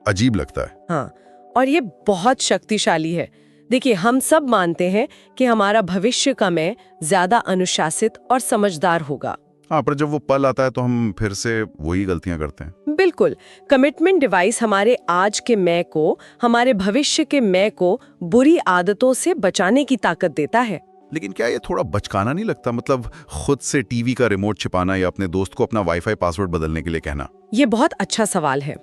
B: अजीब लगता है।
A: हाँ, और ये बहुत शक्तिशाली है। देखिए, हम सब मानते हैं कि हमारा भविष्य का मैं ज्यादा अनुशासित और समझदार होगा।
B: हाँ, पर जब वो पल आता है तो हम फिर से वही गलतियां करते हैं।
A: बिल्कुल। कमिटमेंट डिवाइस हमारे आज के मैं को, हमारे भविष्य के मैं को बुरी आदतों से बचाने की ताकत देता है।
B: लेकिन क्या ये थोड़ा बचकाना नहीं लगता? मतलब खुद से टीवी का रिमोट छिपाना या अपने दोस्त को अपना वाईफाई पासवर्ड बदलने के लिए कहना।
A: ये बहुत अच्छा सवाल है।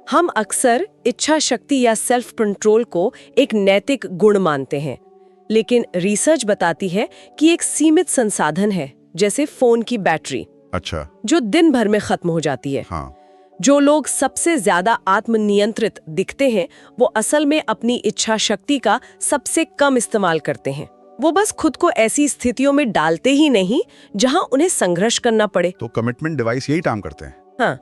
A: हम अक्सर इच्छा शक्ति या सेल्फ कंट्रोल को एक नैतिक गुण मानते हैं, लेकिन रिसर्च बताती है कि एक सीमित संसाधन है, जैसे फोन की बैटरी।
B: अच्छा।
A: जो दिन भर में खत्म हो जाती है।
B: हाँ।
A: जो लोग सबसे ज्यादा आत्मनियंत्रित दिखते हैं वो असल में अपनी इच्छा शक्ति का सबसे कम इस्तेमाल करते हैं। वो बस खुद को ऐसी स्थितियों में डालते ही नहीं जहां उन्हें संघर्ष करना पड़े।
B: तो कमिटमेंट डिवाइस यही काम करते हैं।
A: हाँ,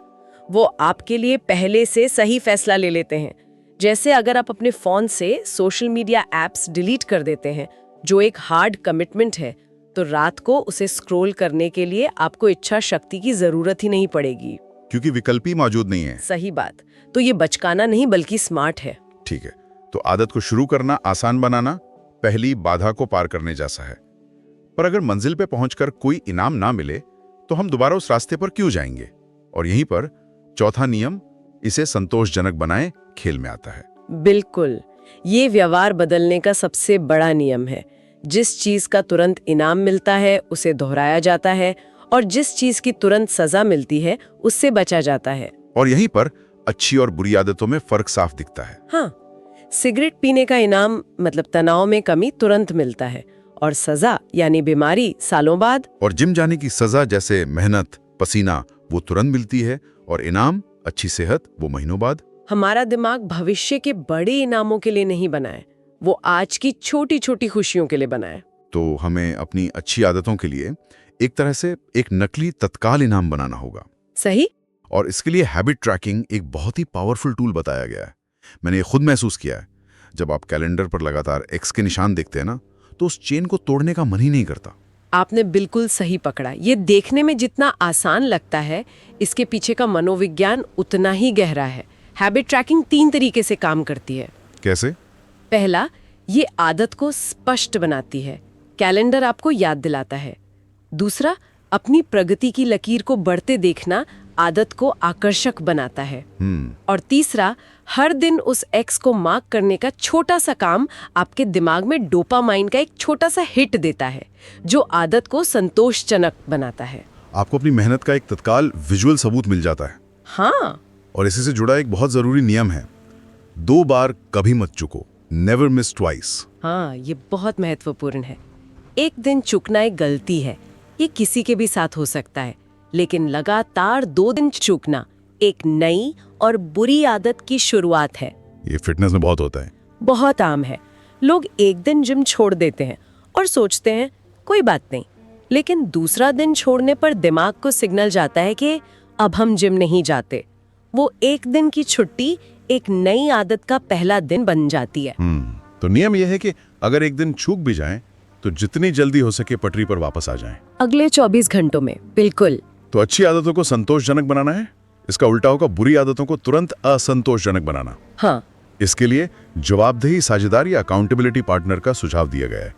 A: वो आपके लिए पहले से सही फैसला ले लेते हैं। जैसे अगर आप अपने फोन से सोशल मीडिया एप्स डिलीट कर देते हैं, जो एक हार्ड कमिटमेंट है, तो रात को उसे स्क्रॉल करने के लिए आपको इच्छा शक्ति की जरूरत ही नहीं पड़ेगी,
B: क्योंकि विकल्प ही मौजूद नहीं है।
A: सही बात। तो ये बचकाना नहीं बल्कि स्मार्ट है।
B: ठीक है, तो आदत को शुरू करना, आसान बनाना पहली बाधा को पार करने जैसा है। पर अगर मंजिल पे पहुंचकर कोई इनाम ना मिले तो हम दोबारा उस रास्ते पर क्यों जाएंगे? और यहीं पर चौथा नियम, इसे संतोषजनक बनाएं खेल में आता है।
A: बिल्कुल, ये व्यवहार बदलने का सबसे बड़ा नियम है। जिस चीज का तुरंत इनाम मिलता है उसे दोहराया जाता है, और जिस चीज की तुरंत सजा मिलती है उससे बचा जाता है।
B: और यहीं पर अच्छी और बुरी आदतों में फर्क साफ दिखता है।
A: हाँ, सिगरेट पीने का इनाम मतलब तनाव में कमी तुरंत मिलता है, और सजा यानी बीमारी सालों बाद।
B: और जिम जाने की सजा जैसे मेहनत, पसीना, वो तुरंत मिलती है, और इनाम, अच्छी सेहत, वो महीनों बाद।
A: हमारा दिमाग भविष्य के बड़े इनामों के लिए नहीं बना है, वो आज की छोटी छोटी खुशियों के लिए बना है।
B: तो हमें अपनी अच्छी आदतों के लिए एक तरह से एक नकली तत्काल इनाम बनाना होगा।
A: सही।
B: और इसके लिए हैबिट ट्रैकिंग एक बहुत ही पावरफुल टूल बताया गया है। मैंने ये खुद महसूस किया है। जब आप कैलेंडर पर लगातार एक्स के निशान देखते हैं ना, तो उस चेन को तोड़ने का मन ही नहीं करता।
A: आपने बिल्कुल सही पकड़ा। ये देखने में जितना आसान लगता है, इसके पीछे का मनोविज्ञान उतना ही गहरा है। हैबिट ट्रैकिंग 3 तरीके से काम करती है।
B: कैसे?
A: पहला, ये आदत को स्पष्ट बनाती है। कैलेंडर आपको याद दिलाता है। दूसरा, अपनी प्रगति की लकीर को बढ़ते देखना आदत को आकर्षक बनाता है। और तीसरा, हर दिन उस एक्स को मार्क करने का छोटा सा काम आपके दिमाग में डोपामाइन का एक छोटा सा हिट देता है, जो आदत को संतोषजनक बनाता है।
B: आपको अपनी मेहनत का एक तत्काल विजुअल सबूत मिल जाता है।
A: हाँ,
B: और इसी से जुड़ा एक बहुत जरूरी नियम है, 2 बार कभी मत चुको, नेवर मिस ट्वाइस।
A: हाँ, ये बहुत महत्वपूर्ण है। एक दिन चूकना एक गलती है, ये किसी के भी साथ हो सकता है, लेकिन लगातार 2 दिन चूकना एक नई और बुरी आदत की शुरुआत है।
B: ये फिटनेस में बहुत होता है।
A: बहुत आम है। लोग एक दिन जिम छोड़ देते हैं और सोचते हैं कोई बात नहीं, लेकिन दूसरा दिन छोड़ने पर दिमाग को सिग्नल जाता है कि अब हम जिम नहीं जाते। वो एक दिन की छुट्टी एक नई आदत का पहला दिन बन जाती है।
B: तो नियम यह है कि अगर एक दिन चूक भी जाएं, तो जितनी जल्दी हो सके पटरी पर वापस आ जाएं।
A: अगले 24 घंटों में। बिल्कुल।
B: तो अच्छी आदतों को संतोषजनक बनाना है, इसका उल्टा होगा बुरी आदतों को तुरंत असंतोषजनक बनाना।
A: हाँ,
B: इसके लिए जवाबदेही साझेदार या अकाउंटेबिलिटी पार्टनर का सुझाव दिया गया है।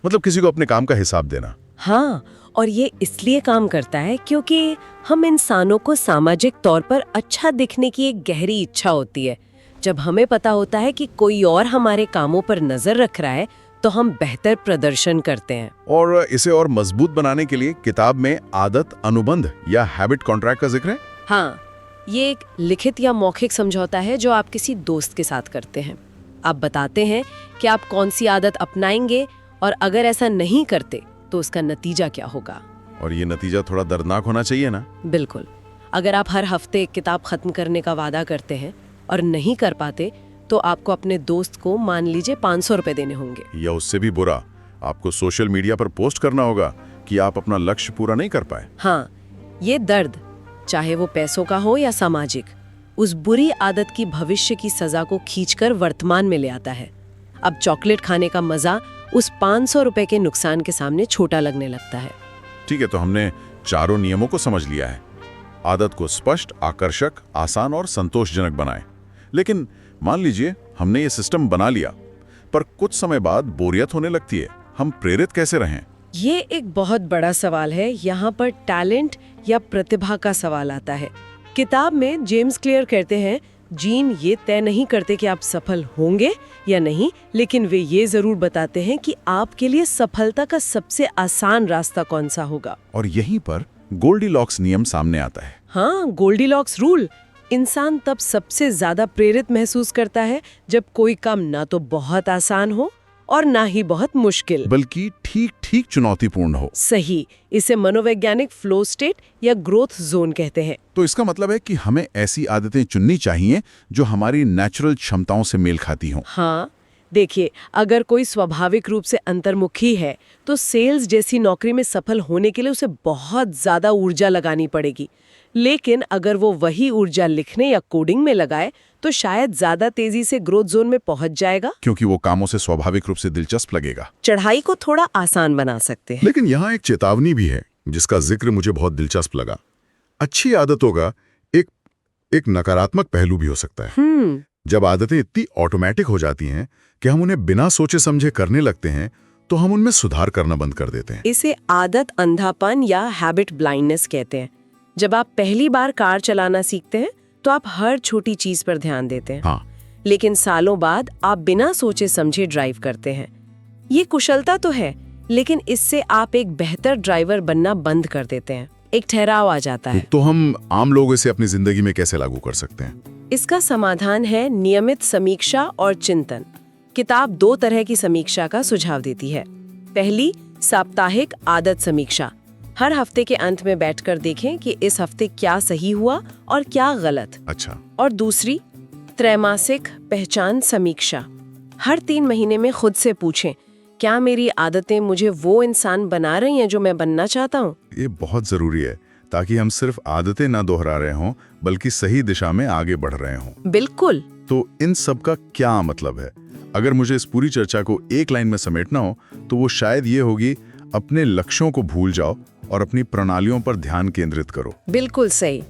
B: मतलब किसी को अपने काम का हिसाब देना।
A: हाँ, और ये इसलिए काम करता है क्योंकि हम इंसानों को सामाजिक तौर पर अच्छा दिखने की एक गहरी इच्छा होती है। जब हमें पता होता है कि कोई और हमारे कामों पर नजर रख रहा है, तो हम बेहतर प्रदर्शन करते हैं।
B: और इसे और मजबूत बनाने के लिए किताब में आदत अनुबंध या हैबिट कॉन्ट्रैक्ट का जिक्र है।
A: हाँ, ये एक लिखित या मौखिक समझौता है जो आप किसी दोस्त के साथ करते हैं। आप बताते हैं कि आप कौन सी आदत अपनाएंगे, और अगर ऐसा नहीं करते तो उसका नतीजा क्या होगा।
B: और ये नतीजा थोड़ा दर्दनाक होना चाहिए ना।
A: बिल्कुल। अगर आप हर हफ्ते एक किताब खत्म करने का वादा करते हैं और नहीं कर पाते, तो आपको अपने दोस्त को मान लीजिए 500 रुपए देने होंगे।
B: या उससे भी बुरा, आपको सोशल मीडिया पर पोस्ट करना होगा कि आप अपना लक्ष्य पूरा नहीं कर पाए।
A: हाँ, ये दर्द, चाहे वो पैसों का हो या सामाजिक, उस बुरी आदत की भविष्य की सजा को खींचकर वर्तमान में ले आता है। अब चॉकलेट खाने का मजा उस 500 रुपए के नुकसान के सामने छोटा लगने लगता है।
B: ठीक है, तो हमने चारों नियमों को समझ लिया है। आदत को स्पष्ट, आकर्षक, आसान और संतोषजनक बनाएं। लेकिन मान लीजिए हमने ये सिस्टम बना लिया, पर कुछ समय बाद बोरियत होने लगती है। हम प्रेरित कैसे रहें?
A: ये एक बहुत बड़ा सवाल है। यहाँ पर टैलेंट या प्रतिभा का सवाल आता है। किताब में जेम्स क्लियर कहते हैं, जीन ये तय नहीं करते कि आप सफल होंगे या नहीं, लेकिन वे ये जरूर बताते हैं कि आपके लिए सफलता का सबसे आसान रास्ता कौन सा होगा।
B: और यहीं पर गोल्डीलॉक्स नियम सामने आता है।
A: हाँ, गोल्डीलॉक्स रूल। इंसान तब सबसे ज्यादा प्रेरित महसूस करता है जब कोई काम ना तो बहुत आसान हो और ना ही बहुत मुश्किल,
B: बल्कि ठीक ठीक चुनौतीपूर्ण हो।
A: सही। इसे मनोवैज्ञानिक फ्लो स्टेट या ग्रोथ जोन कहते हैं।
B: तो इसका मतलब है कि हमें ऐसी आदतें चुननी चाहिए जो हमारी नेचुरल क्षमताओं से मेल खाती हों।
A: हाँ, देखिए, अगर कोई स्वाभाविक रूप से अंतर्मुखी है, तो सेल्स जैसी नौकरी में सफल होने के लिए उसे बहुत ज्यादा ऊर्जा लगानी पड़ेगी। लेकिन अगर वो वही ऊर्जा लिखने या कोडिंग में लगाए, तो शायद ज्यादा तेजी से ग्रोथ जोन में पहुंच जाएगा,
B: क्योंकि वो कामों से स्वाभाविक रूप से दिलचस्प लगेगा।
A: चढ़ाई को थोड़ा आसान बना सकते हैं।
B: लेकिन यहाँ एक चेतावनी भी है जिसका जिक्र मुझे बहुत दिलचस्प लगा। अच्छी आदतों का एक नकारात्मक पहलू भी हो सकता है। जब आदतें इतनी ऑटोमेटिक हो जाती हैं कि हम उन्हें बिना सोचे समझे करने लगते हैं, तो हम उनमें सुधार करना बंद कर देते हैं।
A: इसे आदत अंधापन या हैबिट ब्लाइंडनेस कहते हैं। जब आप पहली बार कार चलाना सीखते हैं, तो आप हर छोटी चीज पर ध्यान देते हैं।
B: हाँ,
A: लेकिन सालों बाद आप बिना सोचे समझे ड्राइव करते हैं। ये कुशलता तो है, लेकिन इससे आप एक बेहतर ड्राइवर बनना बंद कर देते हैं। एक ठहराव आ जाता है।
B: तो हम आम लोग इसे अपनी जिंदगी में कैसे लागू कर सकते हैं?
A: इसका समाधान है नियमित समीक्षा और चिंतन। किताब 2 तरह की समीक्षा का सुझाव देती है। पहली, साप्ताहिक आदत समीक्षा। हर हफ्ते के अंत में बैठकर देखें कि इस हफ्ते क्या सही हुआ और क्या गलत।
B: अच्छा।
A: और दूसरी, त्रैमासिक पहचान समीक्षा। हर 3 महीने में खुद से पूछें, क्या मेरी आदतें मुझे वो इंसान बना रही हैं जो मैं बनना चाहता हूँ?
B: ये बहुत जरूरी है, ताकि हम सिर्फ आदतें ना दोहरा रहे हों, बल्कि सही दिशा में आगे बढ़ रहे हों।
A: बिल्कुल।
B: तो इन सब का क्या मतलब है? अगर मुझे इस पूरी चर्चा को एक लाइन में समेटना हो, तो वो शायद ये होगी, अपने लक्ष्यों को भूल जाओ और अपनी प्रणालियों पर ध्यान केंद्रित करो।
A: बिल्कुल सही।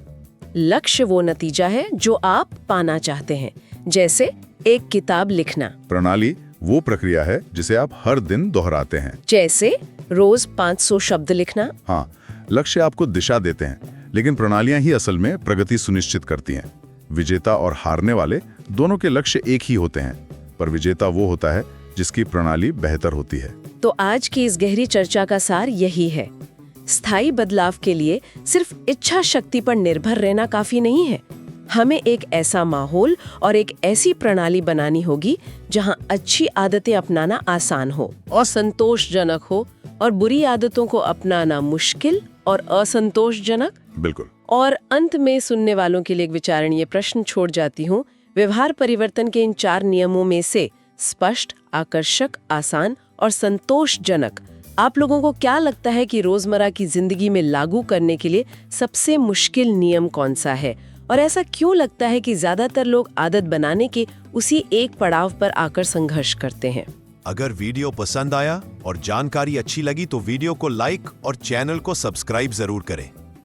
A: लक्ष्य वो नतीजा है जो आप पाना चाहते हैं, जैसे एक किताब लिखना।
B: प्रणाली वो प्रक्रिया है जिसे आप हर दिन दोहराते हैं,
A: जैसे रोज 500 शब्द लिखना।
B: हाँ, लक्ष्य आपको दिशा देते हैं, लेकिन प्रणालियां ही असल में प्रगति सुनिश्चित करती हैं। विजेता और हारने वाले दोनों के लक्ष्य एक ही होते हैं, पर विजेता वो होता है जिसकी प्रणाली बेहतर होती है।
A: तो आज की इस गहरी चर्चा का सार यही है, स्थायी बदलाव के लिए सिर्फ इच्छा शक्ति पर निर्भर रहना काफी नहीं है। हमें एक ऐसा माहौल और एक ऐसी प्रणाली बनानी होगी जहां अच्छी आदतें अपनाना आसान हो और संतोषजनक हो, और बुरी आदतों को अपनाना मुश्किल और असंतोषजनक।
B: बिल्कुल।
A: और अंत में सुनने वालों के लिए एक विचारणीय प्रश्न छोड़ जाती हूँ। व्यवहार परिवर्तन के इन 4 नियमों में से स्पष्ट, आकर्षक, आसान और संतोषजनक, आप लोगों को क्या लगता है कि रोजमर्रा की जिंदगी में लागू करने के लिए सबसे मुश्किल नियम कौन सा है? और ऐसा क्यों लगता है कि ज्यादातर लोग आदत बनाने के उसी एक पड़ाव पर आकर संघर्ष करते हैं?
G: अगर वीडियो पसंद आया और जानकारी अच्छी लगी तो वीडियो को लाइक और चैनल को सब्सक्राइब जरूर करें।